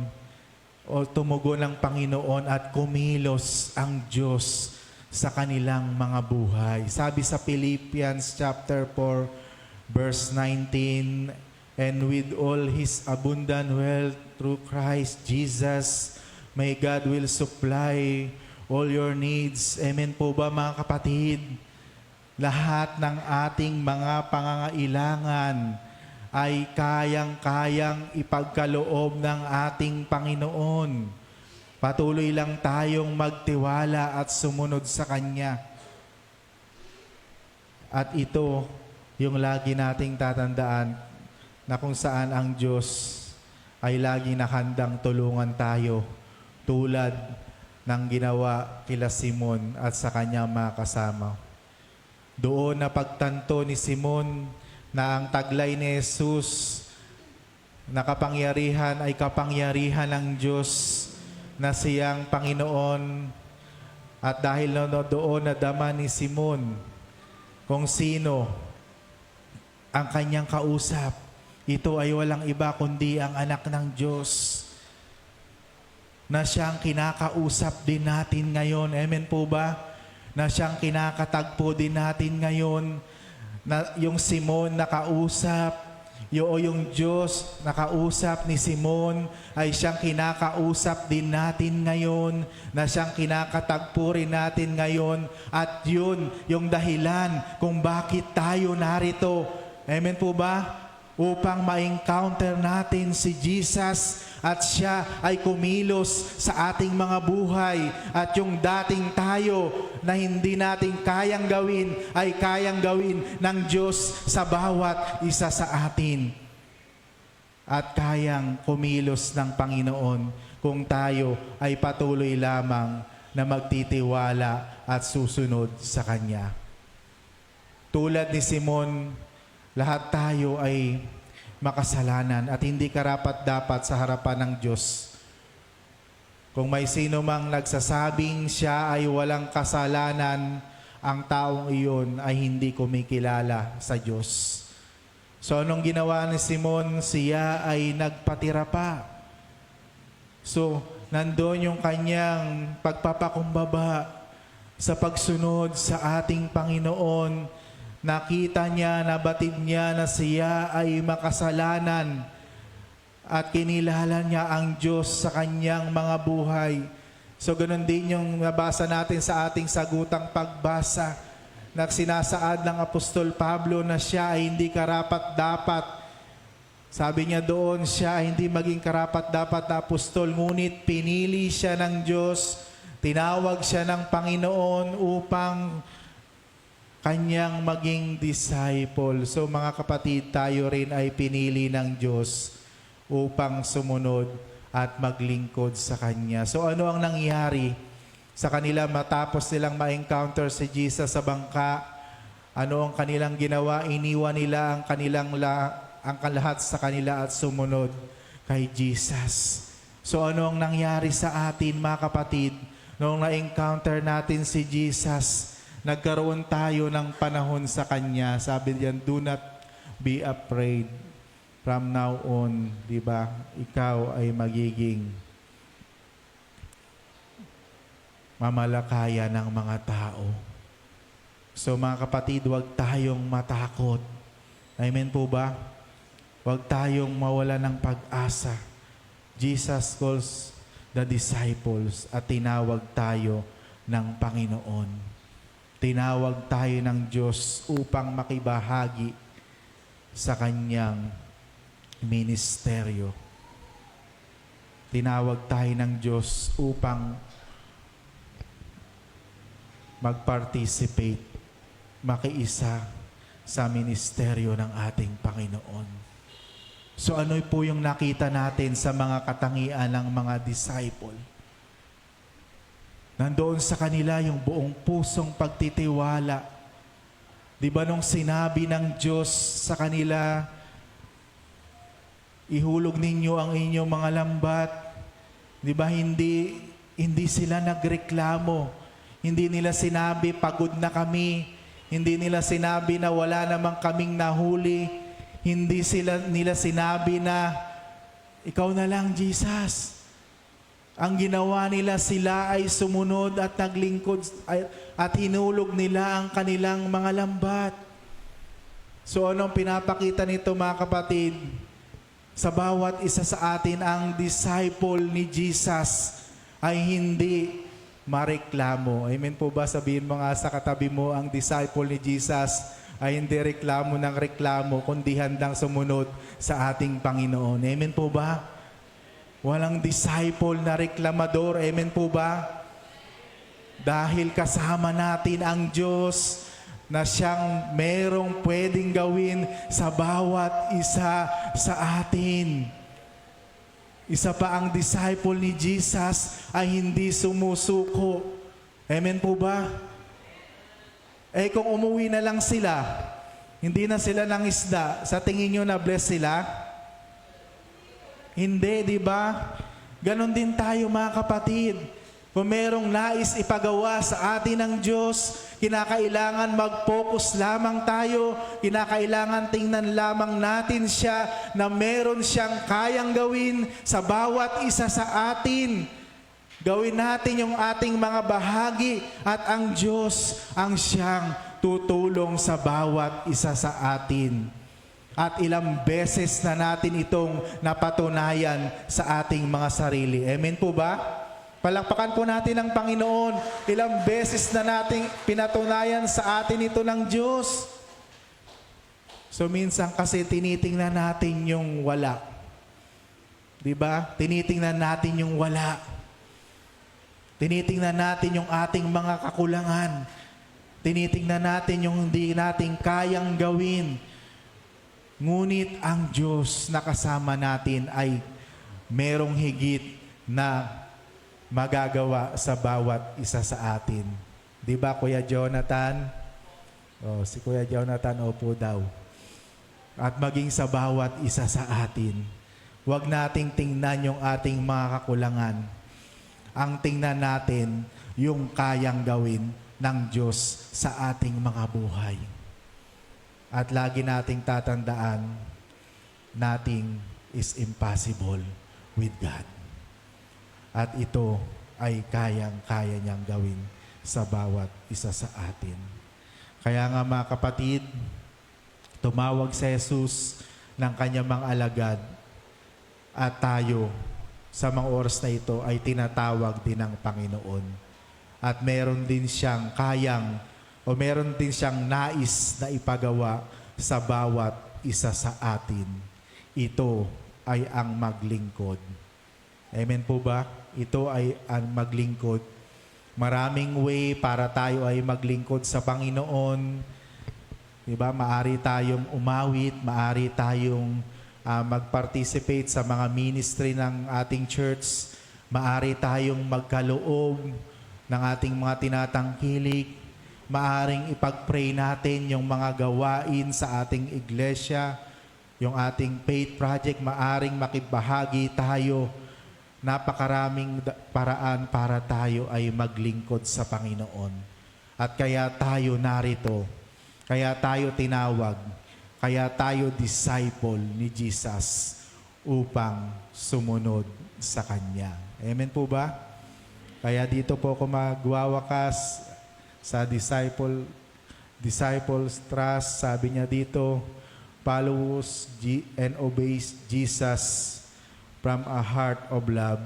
o tumugon ng Panginoon at kumilos ang Diyos sa kanilang mga buhay. Sabi sa Philippians chapter 4, Verse 19, and with all His abundant wealth through Christ Jesus, may God will supply all your needs. Amen po ba mga kapatid? Lahat ng ating mga pangangailangan ay kayang-kayang ipagkaloob ng ating Panginoon. Patuloy lang tayong magtiwala at sumunod sa Kanya. At ito, yung lagi nating tatandaan na kung saan ang Diyos ay lagi nakandang tulungan tayo tulad ng ginawa kila Simon at sa kanyang mga kasama. Doon na pagtanto ni Simon na ang taglay ni Jesus na kapangyarihan ay kapangyarihan ng Diyos na siyang Panginoon. At dahil doon nadama ni Simon kung sino ang kanyang kausap, ito ay walang iba kundi ang anak ng Diyos na siyang kinakausap din natin ngayon. Amen po ba? Na siyang kinakatagpo din natin ngayon. Na yung Simon nakausap, yung Diyos nakausap ni Simon ay siyang kinakausap din natin ngayon, na siyang kinakatagpo rin natin ngayon. At yun yung dahilan kung bakit tayo narito. Amen po ba? Upang ma-encounter natin si Jesus at siya ay kumilos sa ating mga buhay. At yung dating tayo na hindi natin kayang gawin ay kayang gawin ng Diyos sa bawat isa sa atin. At kayang kumilos ng Panginoon kung tayo ay patuloy lamang na magtitiwala at susunod sa Kanya. Tulad ni Simon, lahat tayo ay makasalanan at hindi karapat-dapat sa harapan ng Diyos. Kung may sino mang nagsasabing siya ay walang kasalanan, ang taong iyon ay hindi kumikilala sa Diyos. So anong ginawa ni Simon? Siya ay nagpatira pa. So nandoon yung kanyang pagpapakumbaba sa pagsunod sa ating Panginoon. Nakita niya, nabatid niya na siya ay makasalanan at kinilala niya ang Diyos sa kanyang mga buhay. So ganun din yung nabasa natin sa ating sagutang pagbasa na sinasaad ng Apostol Pablo na siya ay hindi karapat-dapat. Sabi niya doon, siya ay hindi maging karapat-dapat na apostol, ngunit pinili siya ng Diyos, tinawag siya ng Panginoon upang kanyang maging disciple. So mga kapatid, tayo rin ay pinili ng Diyos upang sumunod at maglingkod sa Kanya. So ano ang nangyari sa kanila matapos nilang ma-encounter si Jesus sa bangka? Ano ang kanilang ginawa? Iniwan nila ang ang lahat sa kanila at sumunod kay Jesus. So ano ang nangyari sa atin mga kapatid? Noong na-encounter natin si Jesus, nagkaroon tayo ng panahon sa Kanya. Sabi diyan, do not be afraid. From now on, di ba, ikaw ay magiging mamalakaya ng mga tao. So mga kapatid, huwag tayong matakot. Amen po ba? Huwag tayong mawala ng pag-asa. Jesus calls the disciples at tinawag tayo ng Panginoon. Tinawag tayo ng Diyos upang makibahagi sa Kanyang ministeryo. Tinawag tayo ng Diyos upang mag-participate, makiisa sa ministeryo ng ating Panginoon. So ano po yung nakita natin sa mga katangian ng mga disciple? Nandoon sa kanila yung buong pusong pagtitiwala. Di ba nung sinabi ng Diyos sa kanila, ihulog ninyo ang inyong mga lambat. Di ba hindi sila nagreklamo. Hindi nila sinabi, pagod na kami. Hindi nila sinabi na wala namang kaming nahuli. Hindi nila sinabi na, ikaw na lang, Jesus. Ang ginawa nila, sila ay sumunod at naglingkod at hinulog nila ang kanilang mga lambat. So anong pinapakita nito mga kapatid? Sa bawat isa sa atin, ang disciple ni Jesus ay hindi mareklamo. Amen po ba? Sabihin mo nga sa katabi mo, ang disciple ni Jesus ay hindi reklamo ng reklamo, kundi handang sumunod sa ating Panginoon. Amen po ba? Walang disciple na reklamador. Amen po ba? Dahil kasama natin ang Diyos na siyang merong pwedeng gawin sa bawat isa sa atin. Isa pa, ang disciple ni Jesus ay hindi sumusuko. Amen po ba? Eh kung umuwi na lang sila, hindi na sila ng isda, sa tingin nyo na bless sila? Hindi, di ba? Ganon din tayo mga kapatid. Kung merong nais ipagawa sa atin ng Diyos, kinakailangan mag-focus lamang tayo. Kinakailangan tingnan lamang natin siya na meron siyang kayang gawin sa bawat isa sa atin. Gawin natin yung ating mga bahagi at ang Diyos ang siyang tutulong sa bawat isa sa atin. At ilang beses na natin itong napatunayan sa ating mga sarili. Amen po ba? Palakpakan po natin ang Panginoon. Ilang beses na nating pinatunayan sa atin ito ng Diyos. So minsan kasi tinitingnan natin yung wala. Diba? Tinitingnan natin yung wala. Tinitingnan natin yung ating mga kakulangan. Tinitingnan natin yung hindi natin kayang gawin. Ngunit ang Diyos na kasama natin ay merong higit na magagawa sa bawat isa sa atin. Di ba, Kuya Jonathan? Oh, si Kuya Jonathan, opo daw. at maging sa bawat isa sa atin. Huwag nating tingnan yung ating mga kakulangan. Ang tingnan natin yung kayang gawin ng Diyos sa ating mga buhay. At lagi nating tatandaan, nothing is impossible with God. At ito ay kayang-kaya niyang gawin sa bawat isa sa atin. Kaya nga mga kapatid, tumawag si Jesus ng kanyang mga alagad at tayo sa mga oras na ito ay tinatawag din ng Panginoon. At meron din siyang meron din siyang nais na ipagawa sa bawat isa sa atin. Ito ay ang maglingkod. Amen po ba? Ito ay ang maglingkod. Maraming way para tayo ay maglingkod sa Panginoon. Diba? Maari tayong umawit, maari tayong mag-participate sa mga ministry ng ating church. Maari tayong magkaloob ng ating mga tinatangkilik. Maaring ipag-pray natin yung mga gawain sa ating iglesia, yung ating faith project, maaring makibahagi tayo. Napakaraming paraan para tayo ay maglingkod sa Panginoon. At kaya tayo narito, kaya tayo tinawag, kaya tayo disciple ni Jesus upang sumunod sa Kanya. Amen po ba? Kaya dito po ako magwawakas sa disciples trust. Sabi niya dito, follows and obeys Jesus from a heart of love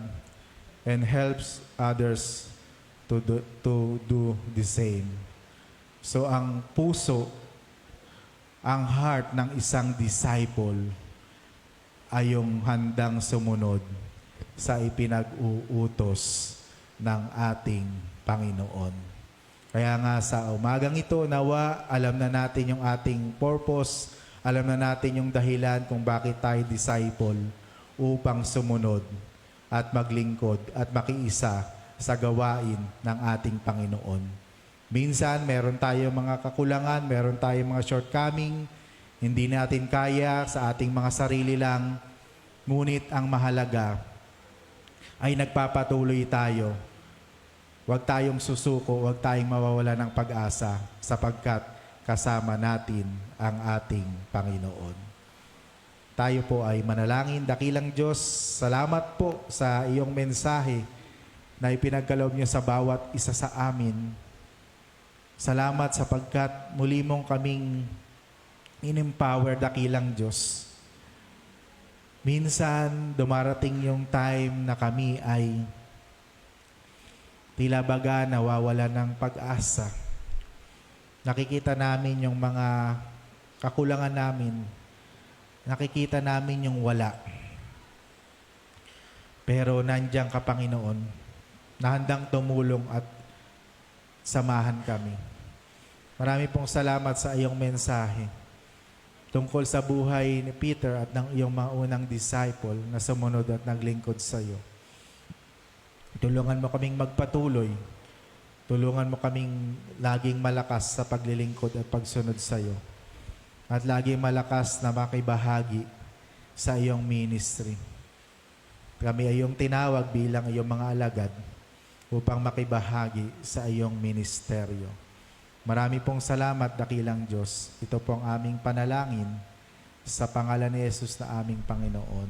and helps others to do the same. So ang puso, ang heart ng isang disciple ay yung handang sumunod sa ipinag-uutos ng ating Panginoon. Kaya nga sa umagang ito, nawa alam na natin yung ating purpose, alam na natin yung dahilan kung bakit tayo disciple upang sumunod at maglingkod at makiisa sa gawain ng ating Panginoon. Minsan, meron tayong mga kakulangan, meron tayong mga shortcoming, hindi natin kaya sa ating mga sarili lang, ngunit ang mahalaga ay nagpapatuloy tayo. Huwag tayong susuko, huwag tayong mawawala ng pag-asa sapagkat kasama natin ang ating Panginoon. Tayo po ay manalangin. Dakilang Diyos, salamat po sa iyong mensahe na ipinagkaloob niyo sa bawat isa sa amin. Salamat sapagkat muli mong kaming in-empower, dakilang Diyos. Minsan, dumarating yung time na kami ay tila baga nawawala ng pag-asa. Nakikita namin yung mga kakulangan namin. Nakikita namin yung wala. Pero nandiyan ka, Panginoon, na handang tumulong at samahan kami. Marami pong salamat sa iyong mensahe tungkol sa buhay ni Peter at ng iyong mga unang disciple na sumunod at naglingkod sa iyo. Tulungan mo kaming magpatuloy. Tulungan mo kaming laging malakas sa paglilingkod at pagsunod sa iyo. At laging malakas na makibahagi sa iyong ministry. Kami ay iyong tinawag bilang iyong mga alagad upang makibahagi sa iyong ministeryo. Marami pong salamat, dakilang Diyos. Ito pong aming panalangin sa pangalan ni Jesus na aming Panginoon.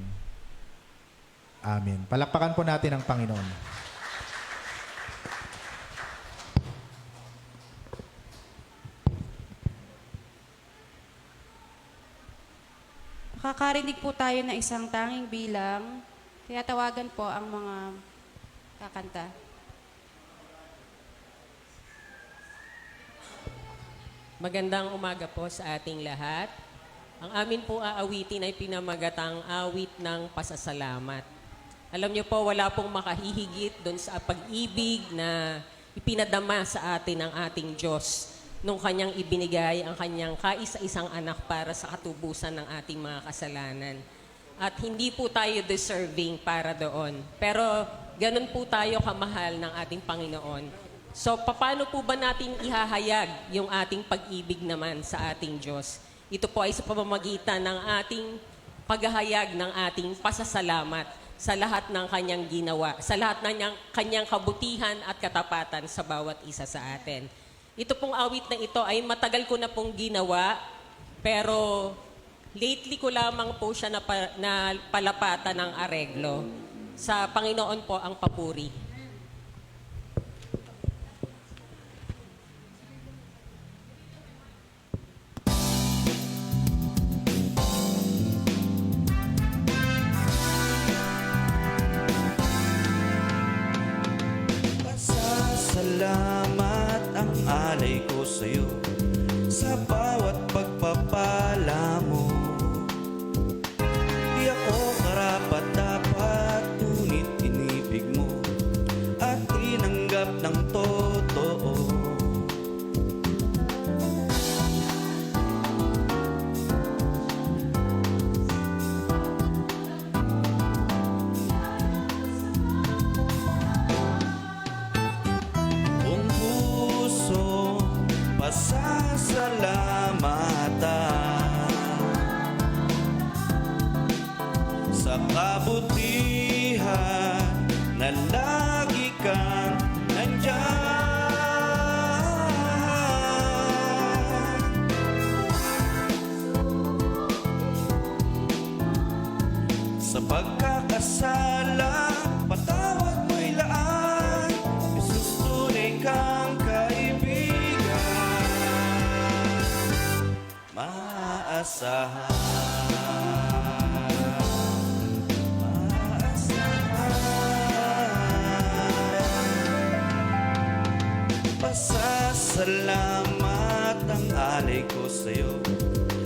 Amen. Palakpakan po natin ang Panginoon. Makakarinig po tayo ng isang tanging bilang, kaya tawagan po ang mga kakanta. Magandang umaga po sa ating lahat. Ang amin po aawitin ay pinamagatang awit ng pasasalamat. Alam niyo po, wala pong makahihigit doon sa pag-ibig na ipinadama sa atin ng ating Diyos nung kanyang ibinigay ang kanyang kaisa-isang anak para sa katubusan ng ating mga kasalanan. At hindi po tayo deserving para doon. Pero ganun po tayo kamahal ng ating Panginoon. So, paano po ba natin ihahayag yung ating pag-ibig naman sa ating Diyos? Ito po ay sa pamamagitan ng ating paghahayag ng ating pasasalamat sa lahat ng kanyang ginawa, sa lahat ng kanyang kabutihan at katapatan sa bawat isa sa atin. Ito pong awit na ito ay matagal ko na pong ginawa, pero lately ko lamang po siya napalapatan ng areglo. Sa Panginoon po ang papuri. Pasasalamat ang alay ko sa'yo sa bawat pagpapala mo. Di ako karapat-dapat, ngunit inibig mo at tinanggap ng totoo. Buong puso, pasasalamatan sa kabutihan na lagi kang nandyan. Sa pagkakasala, patawad mo'y laan, Jesus, tunay kang kaibigan, maaasahan. Pasasalamat ang alay ko sa'yo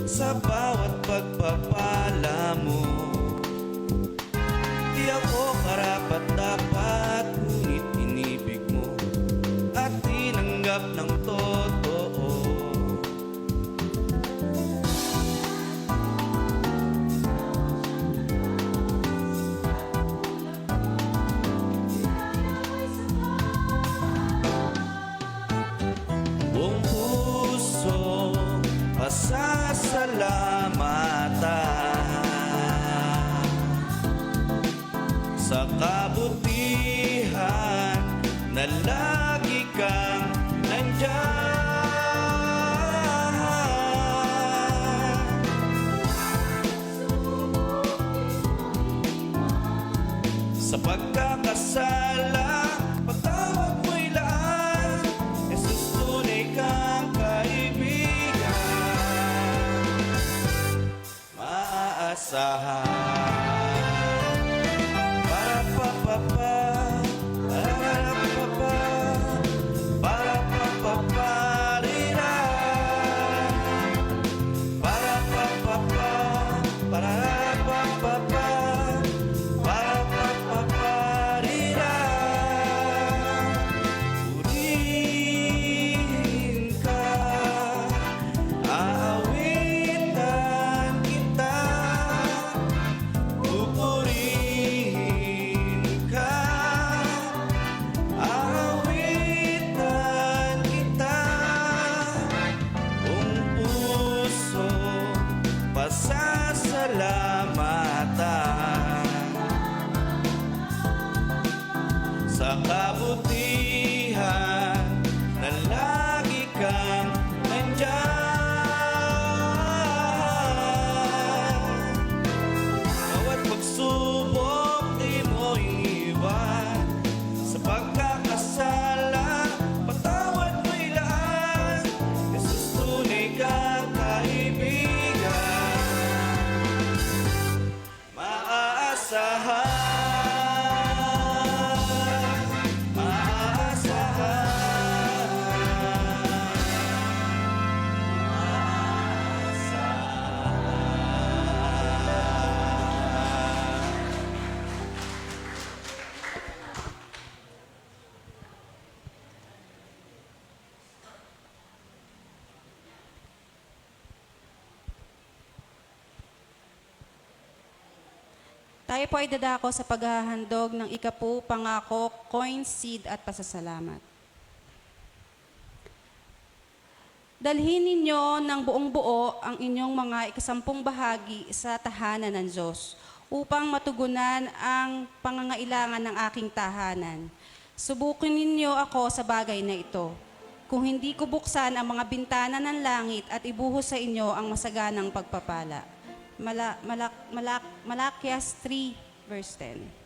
sa bawat pagpapala mo. Di ako karapat-dapat, ngunit inibig mo at tinanggap ng totoo. Buong puso, pasasalamatan sa kabutihan na lagi kang nandyan. Sa pagkakasala, patawad mo'y laan, Jesus, tunay kang kaibigan, maaasahan. Purihin ka, aawitan kita. Pupurihin ka, aawitan kita. Buong puso, pasasalamatan sa kabutihan na lagi kang nandyan. Bawat pagsubok di mo iniwan, sa pagkakasala, patawad mo'y laan, Jesus, tunay kang kaibigan, maaasahan. Tayo po ay dadako sa paghahandog ng ikapu, pangako, coin, seed at pasasalamat. Dalhin ninyo ng buong buo ang inyong mga ikasampung bahagi sa tahanan ng Diyos upang matugunan ang pangangailangan ng aking tahanan. Subukin ninyo ako sa bagay na ito. Kung hindi ko buksan ang mga bintana ng langit at ibuhos sa inyo ang masaganang pagpapala. Malakias 3, verse 10.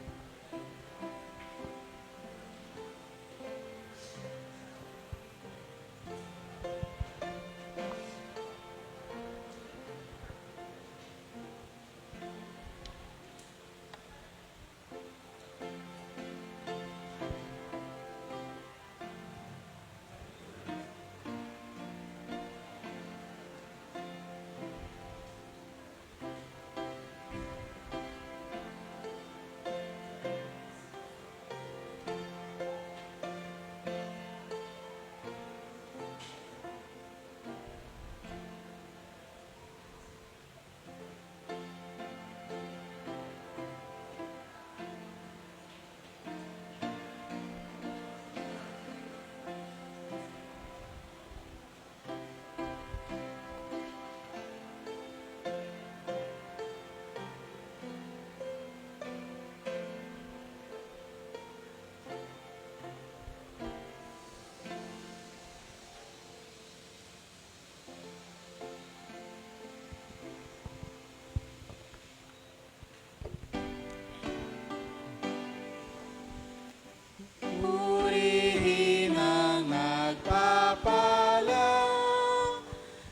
Purihin ang nagpapala,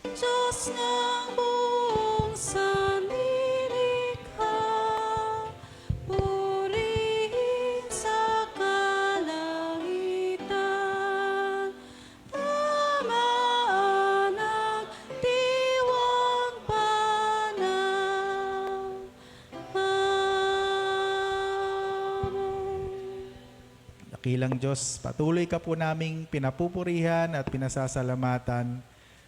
Diyos ng buong sanlilikha, purihin sa kalangitan, tamaan ang diwang banal. Amen. Dakilang Diyos, patuloy ka po naming pinapupurihan at pinasasalamatan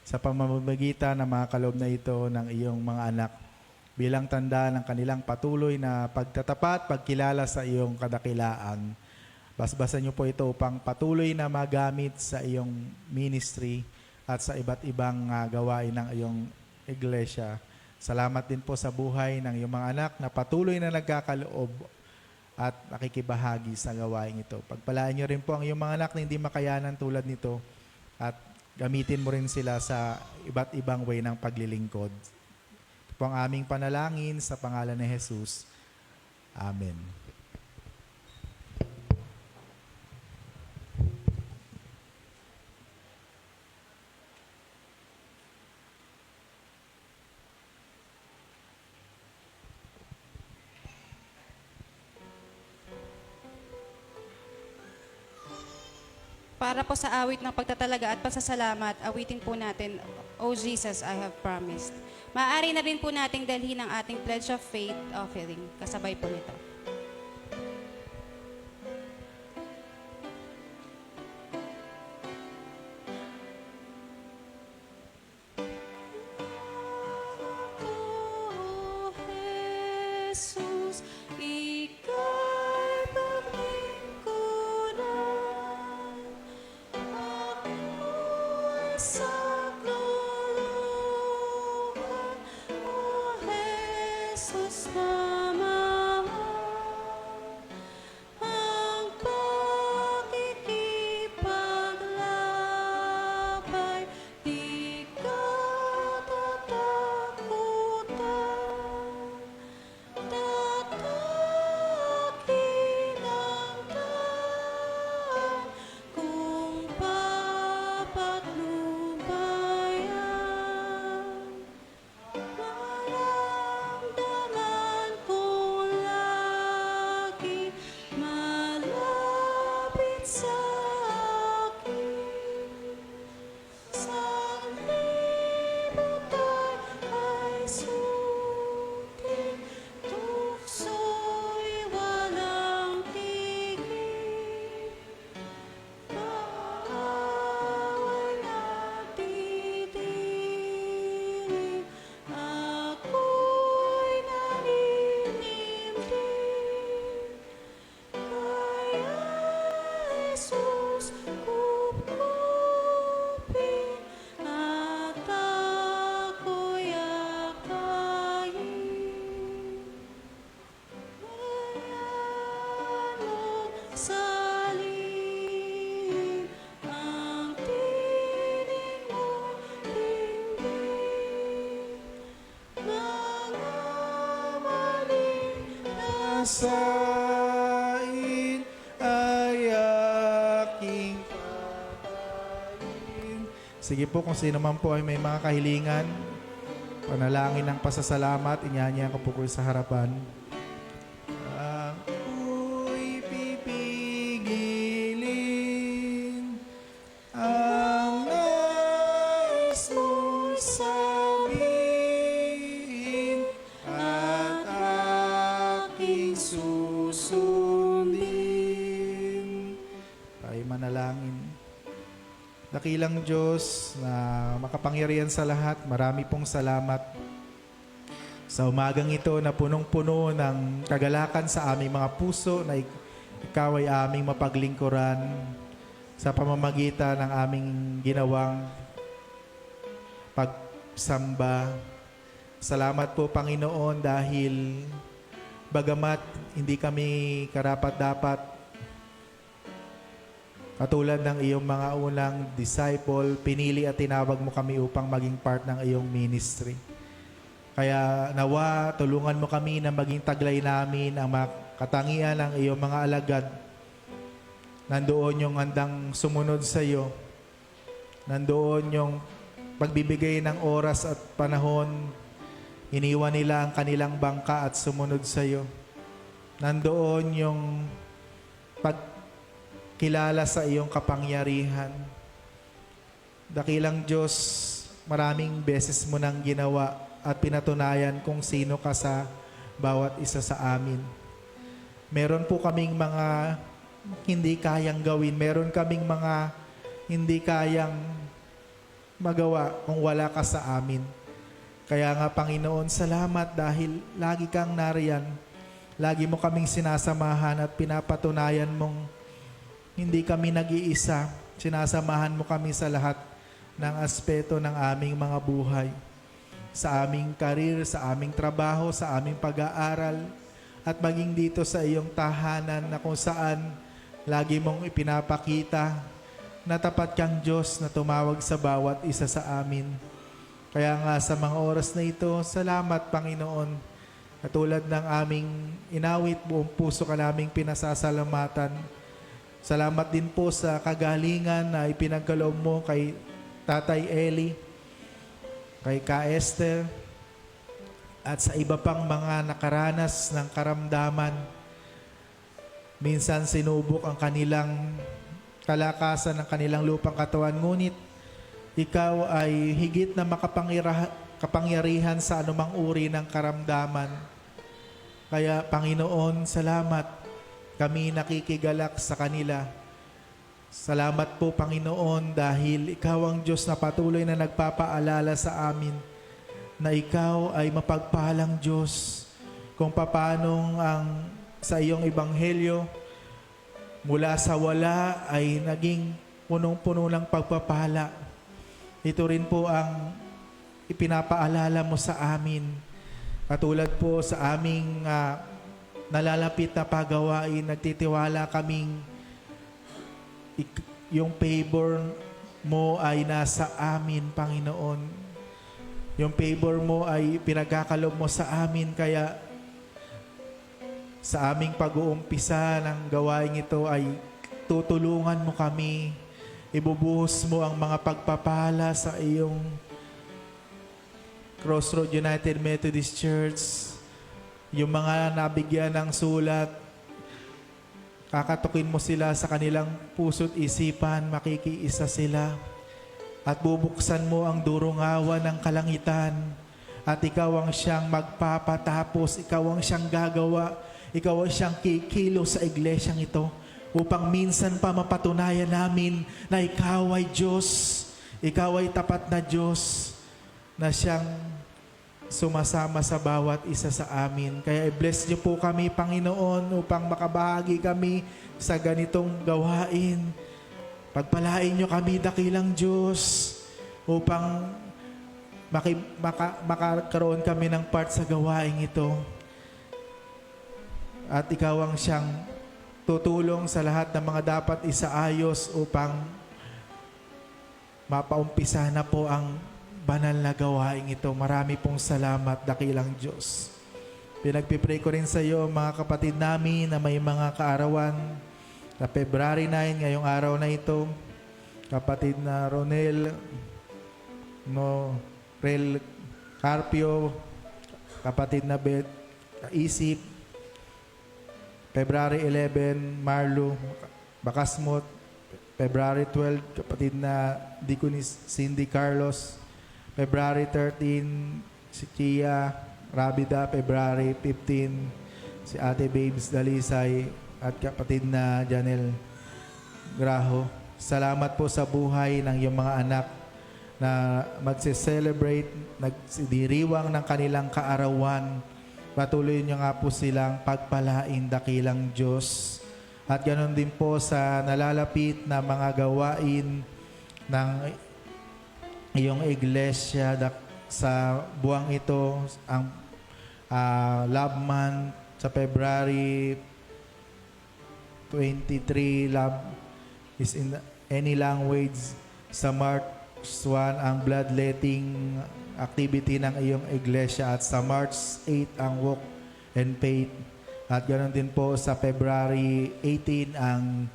sa pamamagitan ng mga kaloob na ito ng iyong mga anak bilang tanda ng kanilang patuloy na pagtatapat, pagkilala sa iyong kadakilaan. Basbasan niyo po ito upang patuloy na magamit sa iyong ministry at sa iba't ibang gawain ng iyong iglesia. Salamat din po sa buhay ng iyong mga anak na patuloy na nagkakaloob at nakikibahagi sa gawain ito. Pagpalaan niyo rin po ang iyong mga anak na hindi makayanan tulad nito at gamitin mo rin sila sa iba't ibang way ng paglilingkod. Ito po ang aming panalangin sa pangalan ni Jesus. Amen. Para po sa awit ng pagtatalaga at pasasalamat, awitin po natin, O Jesus, I have promised. Maaari na rin po nating dalhin ang ating Pledge of Faith offering. Kasabay po nito. O Jesus, ika'y paglingkuran. Ako'y sakluluhan, O Jesus na mahal. Ang pakikipaglakbay, di ka tatakutan. Tatakin ang daan kung papatnubayan. Maramdaman sain ay aking patayin. Sige po, kung sino man po ay may mga kahilingan, panalangin ng pasasalamat, inyanyahan ko po kayo sa harapan. Ako'y pipigilin ang nais mong sabihin at aking susundin. Tayo manalangin. Dakilang Diyos na makapangyarihan sa lahat, marami pong salamat sa umagang ito na punong-puno ng kagalakan sa aming mga puso na ikaw ay aming mapaglingkuran sa pamamagitan ng aming ginawang pagsamba. Salamat po, Panginoon, dahil bagamat hindi kami karapat-dapat katulad ng iyong mga unang disciple, pinili at tinawag mo kami upang maging part ng iyong ministry. Kaya nawa, tulungan mo kami na maging taglay namin ang katangian ng iyong mga alagad. Nandoon yung handang sumunod sa iyo. Nandoon yung pagbibigay ng oras at panahon. Iniwan nila ang kanilang bangka at sumunod sa iyo. Nandoon yung pagkilala sa iyong kapangyarihan. Dakilang Diyos, maraming beses mo nang ginawa at pinatunayan kung sino ka sa bawat isa sa amin. Meron po kaming mga hindi kayang gawin. Meron kaming mga hindi kayang magawa kung wala ka sa amin. Kaya nga, Panginoon, salamat dahil lagi kang nariyan. Lagi mo kaming sinasamahan at pinapatunayan mong hindi kami nag-iisa. Sinasamahan mo kami sa lahat ng aspeto ng aming mga buhay. Sa aming karir, sa aming trabaho, sa aming pag-aaral, at maging dito sa iyong tahanan na kung saan lagi mong ipinapakita na tapat kang Diyos na tumawag sa bawat isa sa amin. Kaya nga sa mga oras na ito, salamat, Panginoon. Katulad ng aming inawit, buong puso ka naming pinasasalamatan. Salamat din po sa kagalingan na ipinagkaloob mo kay Tatay Eli, kay Ka Esther, at sa iba pang mga nakaranas ng karamdaman. Minsan sinubok ang kanilang kalakasan ng kanilang lupang katawan, ngunit ikaw ay higit na makapangyarihan sa anumang uri ng karamdaman. Kaya, Panginoon, salamat. Kami nakikigalak sa kanila. Salamat po, Panginoon, dahil ikaw ang Diyos na patuloy na nagpapaalala sa amin na ikaw ay mapagpalang Diyos kung paanong ang sa iyong ebanghelyo mula sa wala ay naging punong-puno ng pagpapala. Ito rin po ang ipinapaalala mo sa amin. Katulad po sa aming nalalapit na pagawain, nagtitiwala kaming yung favor mo ay nasa amin, Panginoon. Yung favor mo ay pinagkakalob mo sa amin, kaya sa aming pag-uumpisa ng gawain ito ay tutulungan mo kami. Ibubuhos mo ang mga pagpapala sa iyong Crossroad United Methodist Church. Yung mga nabigyan ng sulat, kakatukin mo sila sa kanilang puso't isipan, makikiisa sila. At bubuksan mo ang durungawan ng kalangitan. At ikaw ang siyang magpapatapos, ikaw ang siyang gagawa, ikaw ang siyang kikilo sa iglesyang ito upang minsan pa mapatunayan namin na ikaw ay Diyos, ikaw ay tapat na Diyos na siyang sumasama sa bawat isa sa amin. Kaya i-bless niyo po kami, Panginoon, upang makabahagi kami sa ganitong gawain. Pagpalain niyo kami, dakilang Diyos, upang makakaroon kami ng part sa gawain ito. At ikaw ang siyang tutulong sa lahat ng mga dapat isaayos upang mapaumpisa na po ang banal na gawain ito. Marami pong salamat, dakilang Diyos. Pinagpipray ko rin sa iyo mga kapatid namin na may mga kaarawan sa February 9, ngayong araw na ito. Kapatid na Ronel Rel Carpio, kapatid na Beth Isip, February 11, Marlo Bakasmot, February 12, kapatid na Deaconess Cindy Carlos, February 13, si Kia Rabida, February 15, si Ate Babes Dalisay, at kapatid na Janel Graho. Salamat po sa buhay ng iyong mga anak na magse-celebrate, nagdiriwang ng kanilang kaarawan. Patuloy niyo nga po silang pagpalain, dakilang Diyos. At ganoon din po sa nalalapit na mga gawain ng iyong iglesia sa buwang ito, ang Love Month sa February 23, Love is in any language. Sa March 1, ang bloodletting activity ng iyong iglesia. At sa March 8, ang Walk and Faith. At ganoon din po sa February 18, ang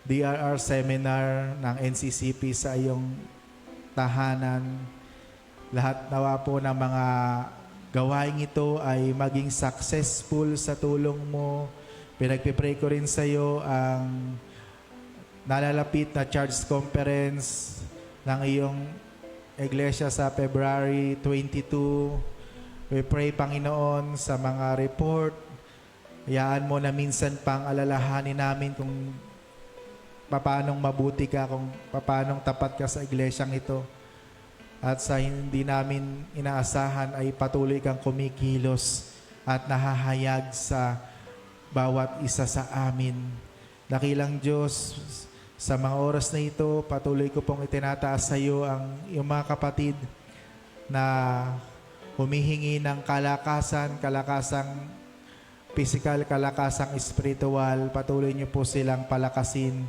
DRR seminar ng NCCP sa iyong tahanan. Lahat nawa po ng mga gawain ito ay maging successful sa tulong mo. Pinagpipray ko rin sa iyo ang nalalapit na Charge Conference ng iyong iglesia sa February 22. We pray, Panginoon, sa mga report. Hayaan mo na minsan pang alalahanin namin kung paanong mabuti ka, kung paanong tapat ka sa iglesyang ito. At sa hindi namin inaasahan ay patuloy kang kumikilos at nahahayag sa bawat isa sa amin. Dakilang Diyos, sa mga oras na ito, patuloy ko pong itinataas sa iyo ang iyong mga kapatid na humihingi ng kalakasang physical, kalakasang spiritual. Patuloy niyo po silang palakasin.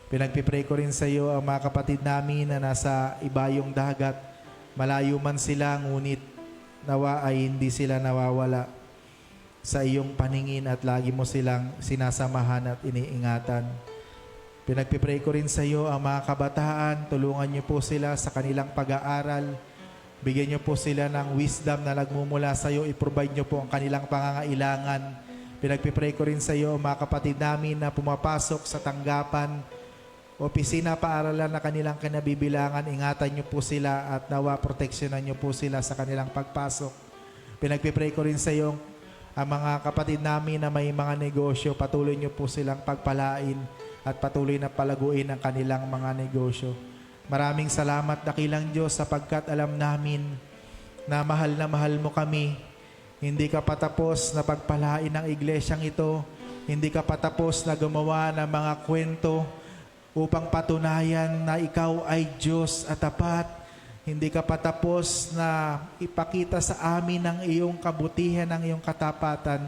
Pinagpipray ko rin sa iyo ang mga kapatid namin na nasa ibayong dagat. Malayo man sila, ngunit nawa ay hindi sila nawawala sa iyong paningin at lagi mo silang sinasamahan at iniingatan. Pinagpipray ko rin sa iyo ang mga kabataan. Tulungan niyo po sila sa kanilang pag-aaral. Bigyan niyo po sila ng wisdom na nagmumula sa iyo. I-provide niyo po ang kanilang pangangailangan. Pinagpipray ko rin sa iyo ang mga kapatid namin na pumapasok sa tanggapan, opisina, paaralan na kanilang kinabibilangan. Ingatan niyo po sila at nawa proteksyonan niyo po sila sa kanilang pagpasok. Pinagpipray ko rin sa iyo ang mga kapatid namin na may mga negosyo. Patuloy niyo po silang pagpalain at patuloy na palaguin ang kanilang mga negosyo. Maraming salamat, dakilang Diyos, sapagkat alam namin na mahal mo kami. Hindi ka patapos na pagpalain ng iglesyang ito. Hindi ka patapos na gumawa ng mga kwento upang patunayan na ikaw ay Diyos at tapat. Hindi ka patapos na ipakita sa amin ang iyong kabutihan, ang iyong katapatan.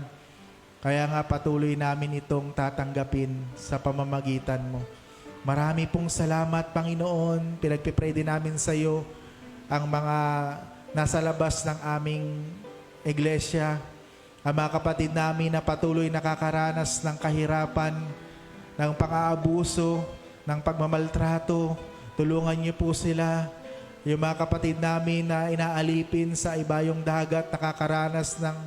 Kaya nga patuloy namin itong tatanggapin sa pamamagitan mo. Marami pong salamat, Panginoon. Pinagpipray din namin sa iyo ang mga nasa labas ng aming iglesia, ang mga kapatid namin na patuloy nakakaranas ng kahirapan, ng pang-aabuso, ng pagmamaltrato. Tulungan niyo po sila. Yung mga kapatid namin na inaalipin sa ibayong dagat, nakakaranas ng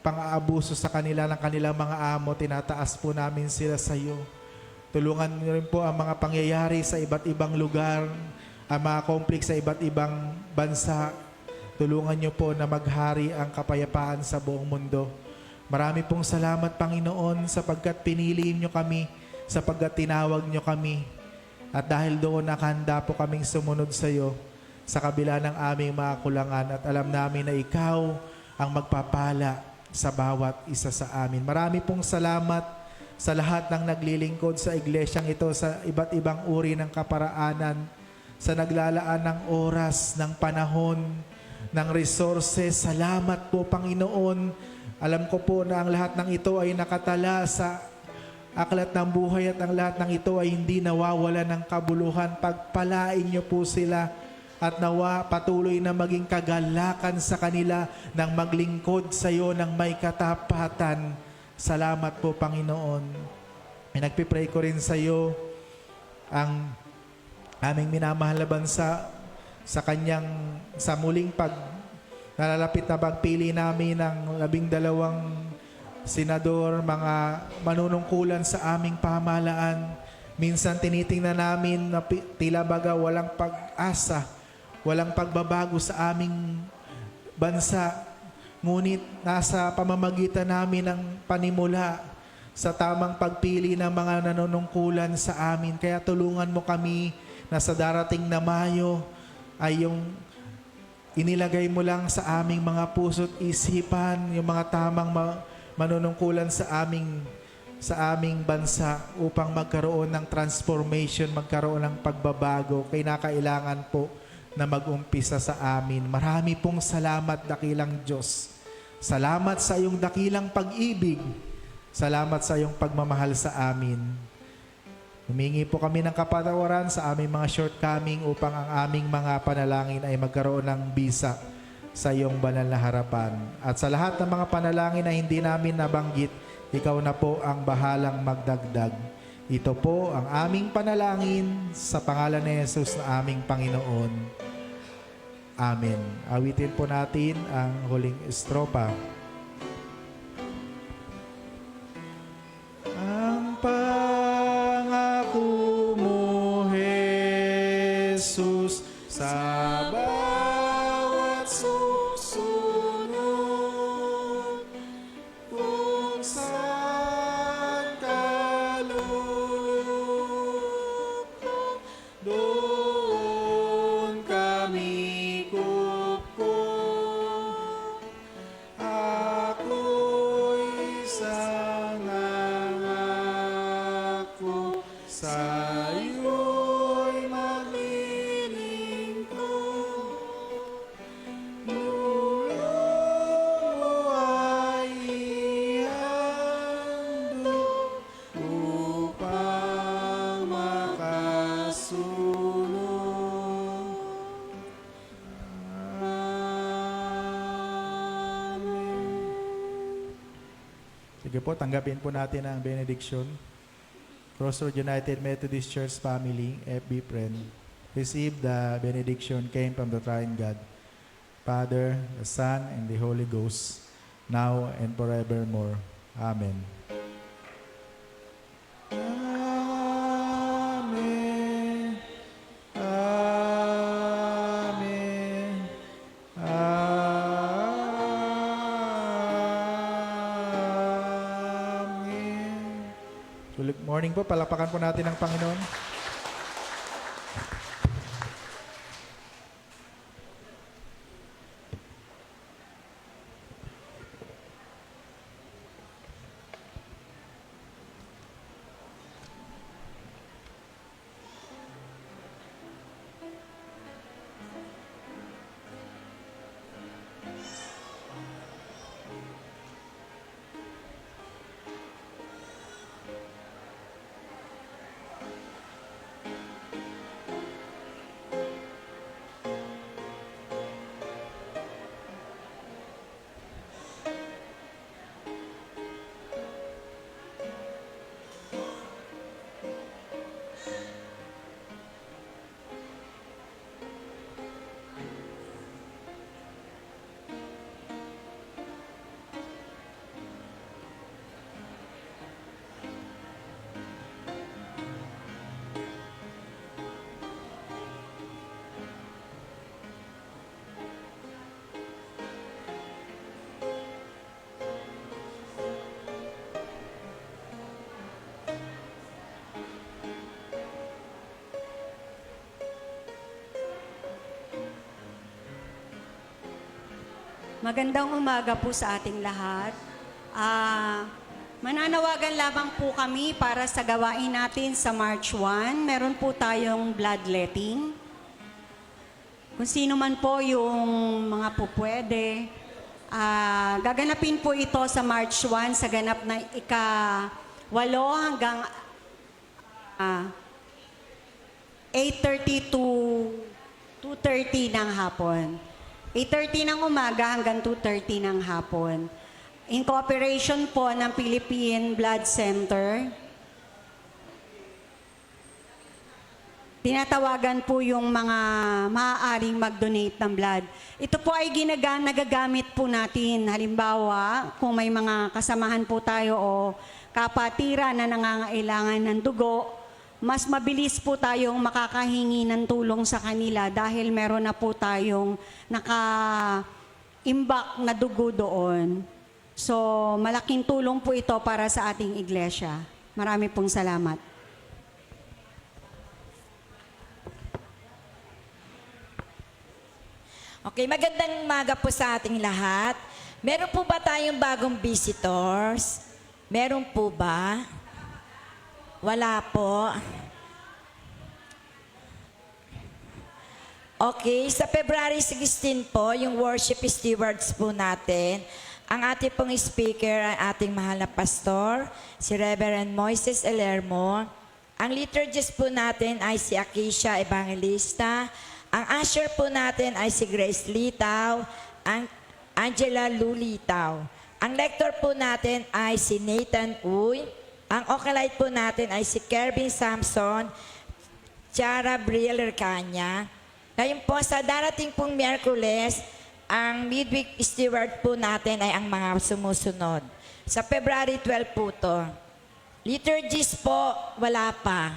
pang-aabuso sa kanila ng kanilang mga amo, tinataas po namin sila sa iyo. Tulungan niyo rin po ang mga pangyayari sa iba't ibang lugar, ang mga conflict sa iba't ibang bansa. Tulungan niyo po na maghari ang kapayapaan sa buong mundo. Marami pong salamat, Panginoon, sapagkat pinili niyo kami, sapagkat tinawag niyo kami. At dahil doon nakahanda po kaming sumunod sa iyo sa kabila ng aming mga kulangan, at alam namin na ikaw ang magpapala sa bawat isa sa amin. Marami pong salamat sa lahat ng naglilingkod sa iglesyang ito sa iba't ibang uri ng kaparaanan, sa naglalaan ng oras, ng panahon, ng resources. Salamat po, Panginoon. Alam ko po na ang lahat ng ito ay nakatala sa aklat ng buhay at ang lahat ng ito ay hindi nawawala ng kabuluhan. Pagpalain niyo po sila at nawa patuloy na maging kagalakan sa kanila ng maglingkod sa iyo ng may katapatan. Salamat po, Panginoon. Nagpipray ko rin sa iyo ang aming minamahal na bansa sa muling nalalapit na pagpili namin ng 12 senador, mga manunungkulan sa aming pamahalaan. Minsan tinitingnan namin na tila baga walang pag-asa, walang pagbabago sa aming bansa. Ngunit nasa pamamagitan namin ng panimula sa tamang pagpili ng mga nanunungkulan sa amin. Kaya tulungan mo kami na sa darating na Mayo ay yung inilagay mo lang sa aming mga puso't isipan, yung mga tamang manunungkulan sa aming bansa upang magkaroon ng transformation, magkaroon ng pagbabago. Kinakailangan po na mag-umpisa sa amin. Marami pong salamat, dakilang Diyos. Salamat sa iyong dakilang pag-ibig. Salamat sa iyong pagmamahal sa amin. Humingi po kami ng kapatawaran sa aming mga shortcoming upang ang aming mga panalangin ay magkaroon ng bisa sa iyong banal na harapan. At sa lahat ng mga panalangin na hindi namin nabanggit, ikaw na po ang bahalang magdagdag. Ito po ang aming panalangin sa pangalan ni Jesus na aming Panginoon. Amen. Awitin po natin ang huling estropa. Ang pangako mo, Jesus, sa bawat susunod, kung saan ka lulubog, doon kami kupkop. Ako'y nangako sa'yo'y maglilingkod. Lulong mo ay ihandog upang makasunod. Amen. Sige po, tanggapin po natin ang benediction. Crossroad United Methodist Church family, FB friend, receive the benediction came from the Triune God, Father, the Son, and the Holy Ghost, now and forevermore. Amen. Amen. Amen. Amen. Good morning po. Palakpakan po natin ang Panginoon. Magandang umaga po sa ating lahat. Mananawagan lamang po kami para sa gawain natin sa March 1. Meron po tayong bloodletting. Kung sino man po yung mga pupwede, gaganapin po ito sa March 1 sa ganap na ika-8 hanggang 8:30 to 2:30 ng hapon. 8:30 ng umaga hanggang 2:30 ng hapon. In cooperation po ng Philippine Blood Center, tinatawagan po yung mga maaaring mag-donate ng blood. Ito po ay nagagamit po natin. Halimbawa, kung may mga kasamahan po tayo o kapatira na nangangailangan ng dugo, mas mabilis po tayong makakahingi ng tulong sa kanila dahil meron na po tayong naka-imbak na dugo doon. So, malaking tulong po ito para sa ating iglesia. Marami pong salamat. Okay, magandang umaga po sa ating lahat. Meron po ba tayong bagong visitors? Meron po ba? Wala po. Okay, sa February 16 po, yung worship stewards po natin, ang ating pong speaker ay ating mahal na pastor, si Reverend Moises Elermo. Ang liturgist po natin ay si Acacia Evangelista. Ang usher po natin ay si Grace Litaw, ang Angela Lulitaw. Ang lector po natin ay si Nathan Uy. Ang okalite po natin ay si Kervin Samson, Tiara Briller Kanya. Ngayon po, sa darating pong Miyerkules, ang midweek steward po natin ay ang mga sumusunod. Sa February 12 po to. Liturgist po, wala pa.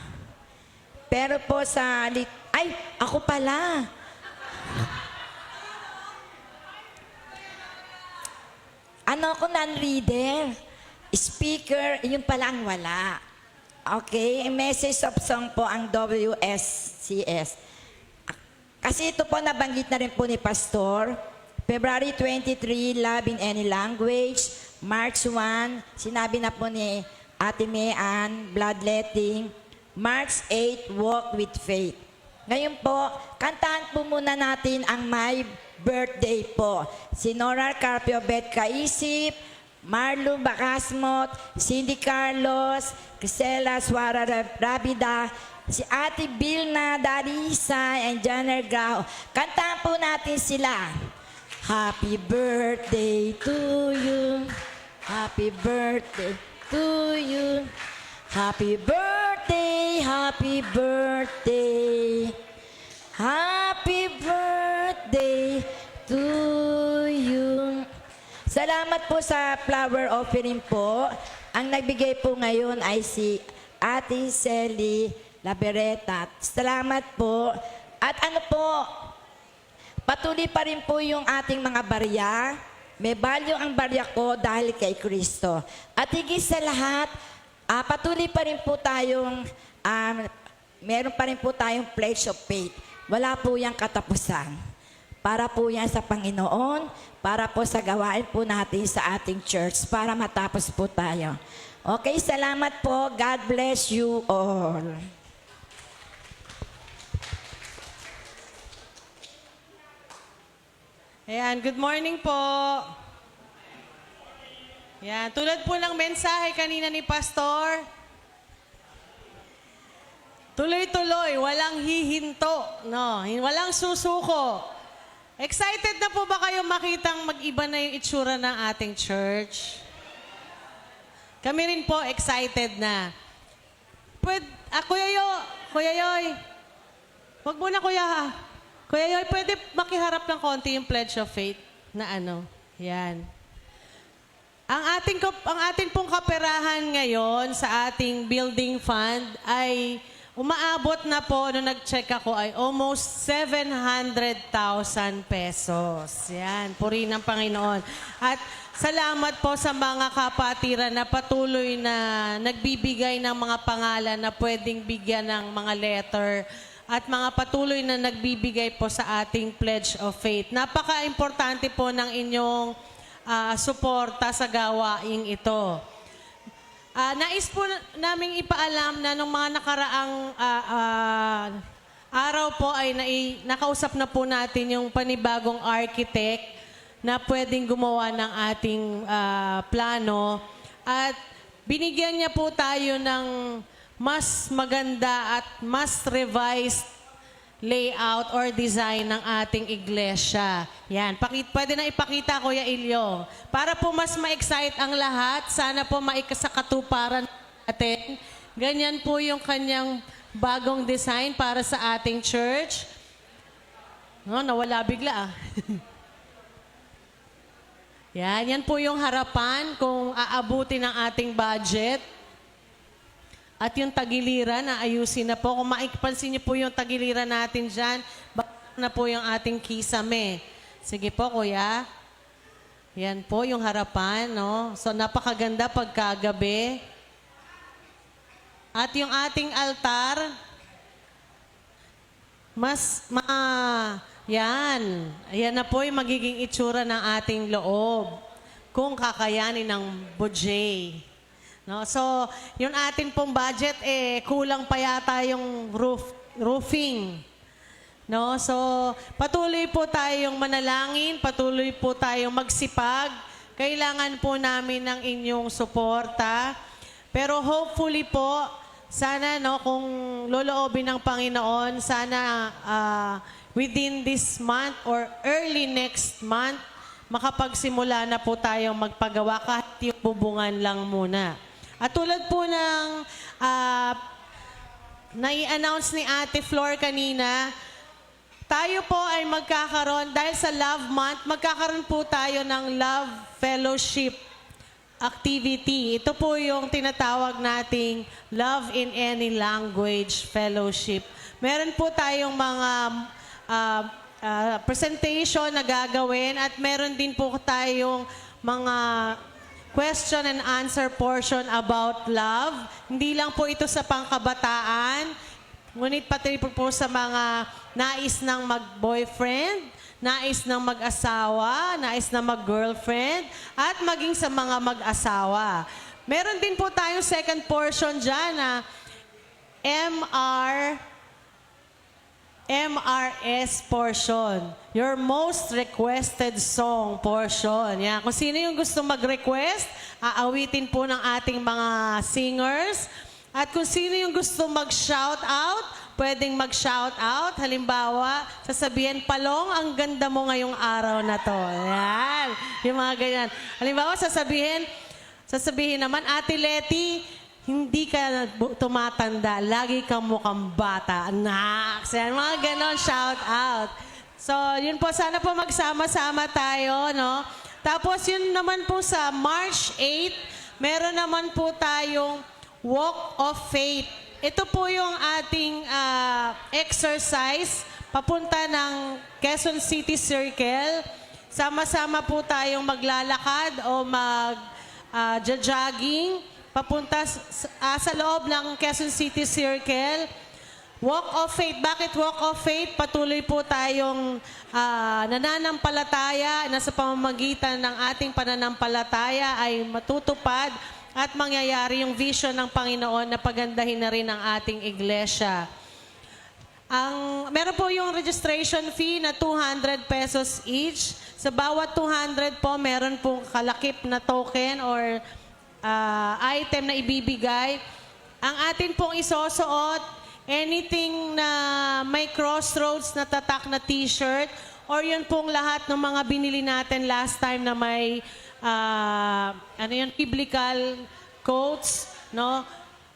Pero po sa... Ay, ako pala. Ano ako, non-reader? Speaker, yun pala ang wala. Okay, message of song po ang WSCS. Kasi ito po nabanggit na rin po ni Pastor. February 23, Love in Any Language. March 1, sinabi na po ni Ate Mean, Bloodletting. March 8, Walk with Faith. Ngayon po, kantahan po muna natin ang My Birthday po. Si Nora Carpio Bet Kaisip, Marlo Bacasmot, Cindy Carlos, Crisela Suara Rabida, si Ate Bilna Darisa, and Janer Grao. Kantahan po natin sila. Happy birthday to you. Happy birthday to you. Happy birthday, happy birthday. Happy birthday to you. Salamat po sa flower offering po. Ang nagbigay po ngayon ay si Ate Sally Labereta. Salamat po. At ano po, patuloy pa rin po yung ating mga barya. May value ang barya ko dahil kay Kristo. At higit sa lahat, patuloy pa rin po tayong, meron pa rin po tayong pledge of faith. Wala po yung katapusan. Para po yan sa Panginoon, para po sa gawain po natin sa ating church, para matapos po tayo. Okay, salamat po. God bless you all. Ayan, good morning po. Ayan, tulad po ng mensahe kanina ni Pastor, tuloy-tuloy, walang hihinto, no? Walang susuko. Excited na po ba kayo makitang mag-iba na yung itsura ng ating church? Kami rin po excited na. Kuya Yoy, wag muna kuya. Kuya Yoy, pwede makiharap ng konti yung pledge of faith na ano. Yan. Ang ating pong kaperahan ngayon sa ating building fund ay umaabot na po, nung nag-check ako, ay almost 700,000 pesos. Yan, puri ng Panginoon. At salamat po sa mga kapatiran na patuloy na nagbibigay ng mga pangalan na pwedeng bigyan ng mga letter at mga patuloy na nagbibigay po sa ating Pledge of Faith. Napaka-importante po ng inyong suporta sa gawaing ito. Nais po naming ipaalam na nung mga nakaraang araw po ay nakausap na po natin yung panibagong architect na pwedeng gumawa ng ating plano. At binigyan niya po tayo ng mas maganda at mas revised layout or design ng ating iglesia. Yan. Pwede na ipakita, Kuya Ilyo. Para po mas ma-excite ang lahat, sana po maikasakatuparan natin. Ganyan po yung kanyang bagong design para sa ating church. No, nawala bigla ah. Yan po yung harapan kung aabuti ng ating budget. At yung tagiliran, ayusin na po. Kung maipansin niyo po yung tagiliran natin dyan, baka na po yung ating kisame. Sige po, Kuya. Yan po yung harapan, no? So, napakaganda pagkagabi. At yung ating altar, yan. Ayan na po yung magiging itsura ng ating loob. Kung kakayanin ng budget. No? So, yung atin pong budget, kulang pa yata yung roofing. No? So, patuloy po tayong manalangin, patuloy po tayong magsipag. Kailangan po namin ng inyong suporta. Pero hopefully po, sana kung loloobin ng Panginoon, sana within this month or early next month, makapagsimula na po tayong magpagawa kahit yung bubungan lang muna. At tulad po ng nai-announce ni Ate Flor kanina, tayo po ay magkakaroon, dahil sa Love Month, magkakaroon po tayo ng Love Fellowship activity. Ito po yung tinatawag nating Love in Any Language Fellowship. Meron po tayong mga presentation na gagawin at meron din po tayong mga question and answer portion about love. Hindi lang po ito sa pangkabataan, ngunit pati po sa mga nais ng mag-boyfriend, nais ng mag-asawa, nais ng mag-girlfriend, at maging sa mga mag-asawa. Meron din po tayong second portion dyan na MRS portion. Your most requested song portion. Yan. Kung sino yung gusto mag-request, aawitin po ng ating mga singers. At kung sino yung gusto mag-shout out, pwedeng mag-shout out. Halimbawa, sasabihin, Palong, ang ganda mo ngayong araw na to. Yan. Yung mga ganyan. Halimbawa, sasabihin naman, Ate Letty, hindi ka tumatanda, lagi kang mukhang bata. Anak! Yan, mga ganon, shout out. So, yun po, sana po magsama-sama tayo, no? Tapos, yun naman po sa March 8, meron naman po tayong Walk of Faith. Ito po yung ating exercise papunta ng Quezon City Circle. Sama-sama po tayong maglalakad o mag-jogging papunta sa loob ng Quezon City Circle. Walk of Faith. Bakit Walk of Faith? Patuloy po tayong nananampalataya na sa pamamagitan ng ating pananampalataya ay matutupad at mangyayari yung vision ng Panginoon na pagandahin na rin ang ating iglesia. Meron po yung registration fee na 200 pesos each. Sa bawat 200 po, meron pong kalakip na token or item na ibibigay. Ang atin pong isusuot, anything na may crossroads na tatak na t-shirt or yun pong lahat ng mga binili natin last time na may biblical coats, no?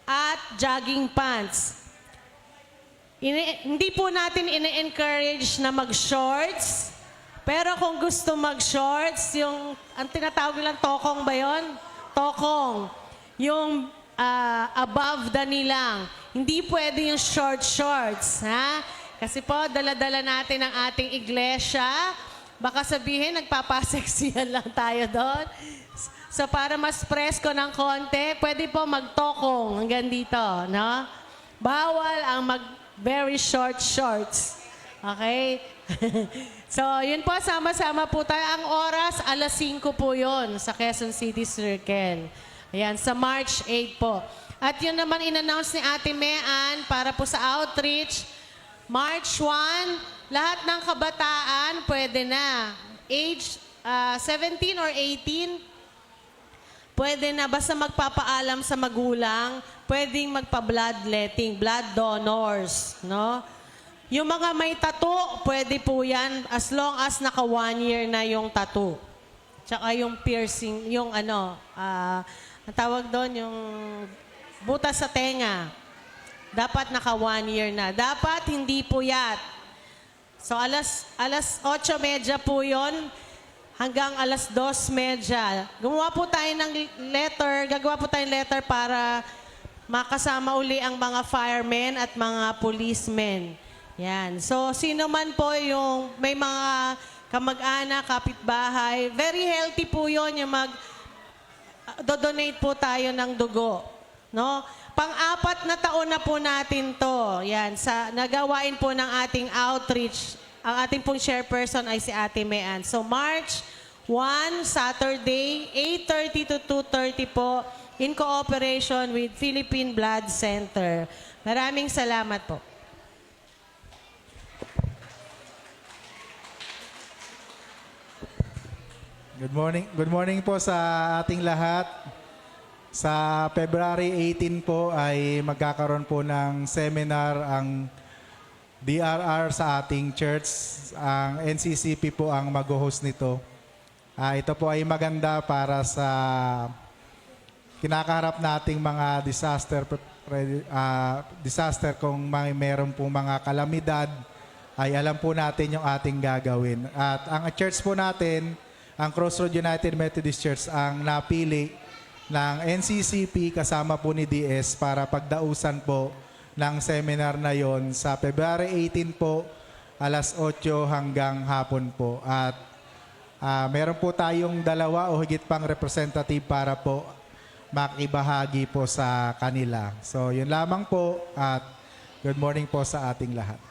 At jogging pants. Hindi po natin ine-encourage na mag-shorts, pero kung gusto mag-shorts, ang tinatawag nilang tokong ba yun? Tokong. Yung above the knee lang. Hindi pwede yung short shorts, ha? Kasi po, dala-dala natin ang ating iglesia. Baka sabihin, nagpapaseksiyan lang tayo doon. So, para mas presko ng konti, pwede po magtokong hanggang dito, no? Bawal ang very short shorts. Okay? So, yun po, sama-sama po tayo. Ang oras, 5:00 po yun sa Quezon City Circle. Ayan, sa March 8 po. At yun naman in-announce ni Ate Mean para po sa outreach, March 1, lahat ng kabataan pwede na. Age 17 or 18, pwede na. Basta magpapaalam sa magulang, pwedeng magpa-bloodletting, blood donors, no? Yung mga may tattoo, pwede po yan as long as naka 1 year na yung tattoo. Tsaka yung piercing, yung ano, ang tawag doon, yung butas sa tenga. Dapat naka 1 year na. Dapat hindi puyat. So alas 8:30 po yon hanggang alas 2:30. Gumawa po tayo ng gagawa po tayo ng letter para makasama uli ang mga firemen at mga policemen. Yan. So sino man po yung may mga kamag-anak, kapitbahay, very healthy po yon yung do-donate po tayo ng dugo. No? Pang-4 na taon na po natin to. Yan, sa nagawain po ng ating outreach. Ang ating pong chairperson ay si Ate Mayan. So March 1, Saturday, 8:30 to 2:30 po in cooperation with Philippine Blood Center. Maraming salamat po. Good morning po sa ating lahat. Sa February 18 po ay magkakaroon po ng seminar ang DRR sa ating church. Ang NCCP po ang mag-host nito. Ito po ay maganda para sa kinakaharap nating mga disaster kung meron po mga kalamidad ay alam po natin yung ating gagawin. At ang church po natin, ang Crossroad United Methodist Church ang napili ng NCCP kasama po ni DS para pagdausan po ng seminar na yon sa February 18 po, alas 8 hanggang hapon po. At meron po tayong 2 o higit pang representative para po makibahagi po sa kanila. So yun lamang po at good morning po sa ating lahat.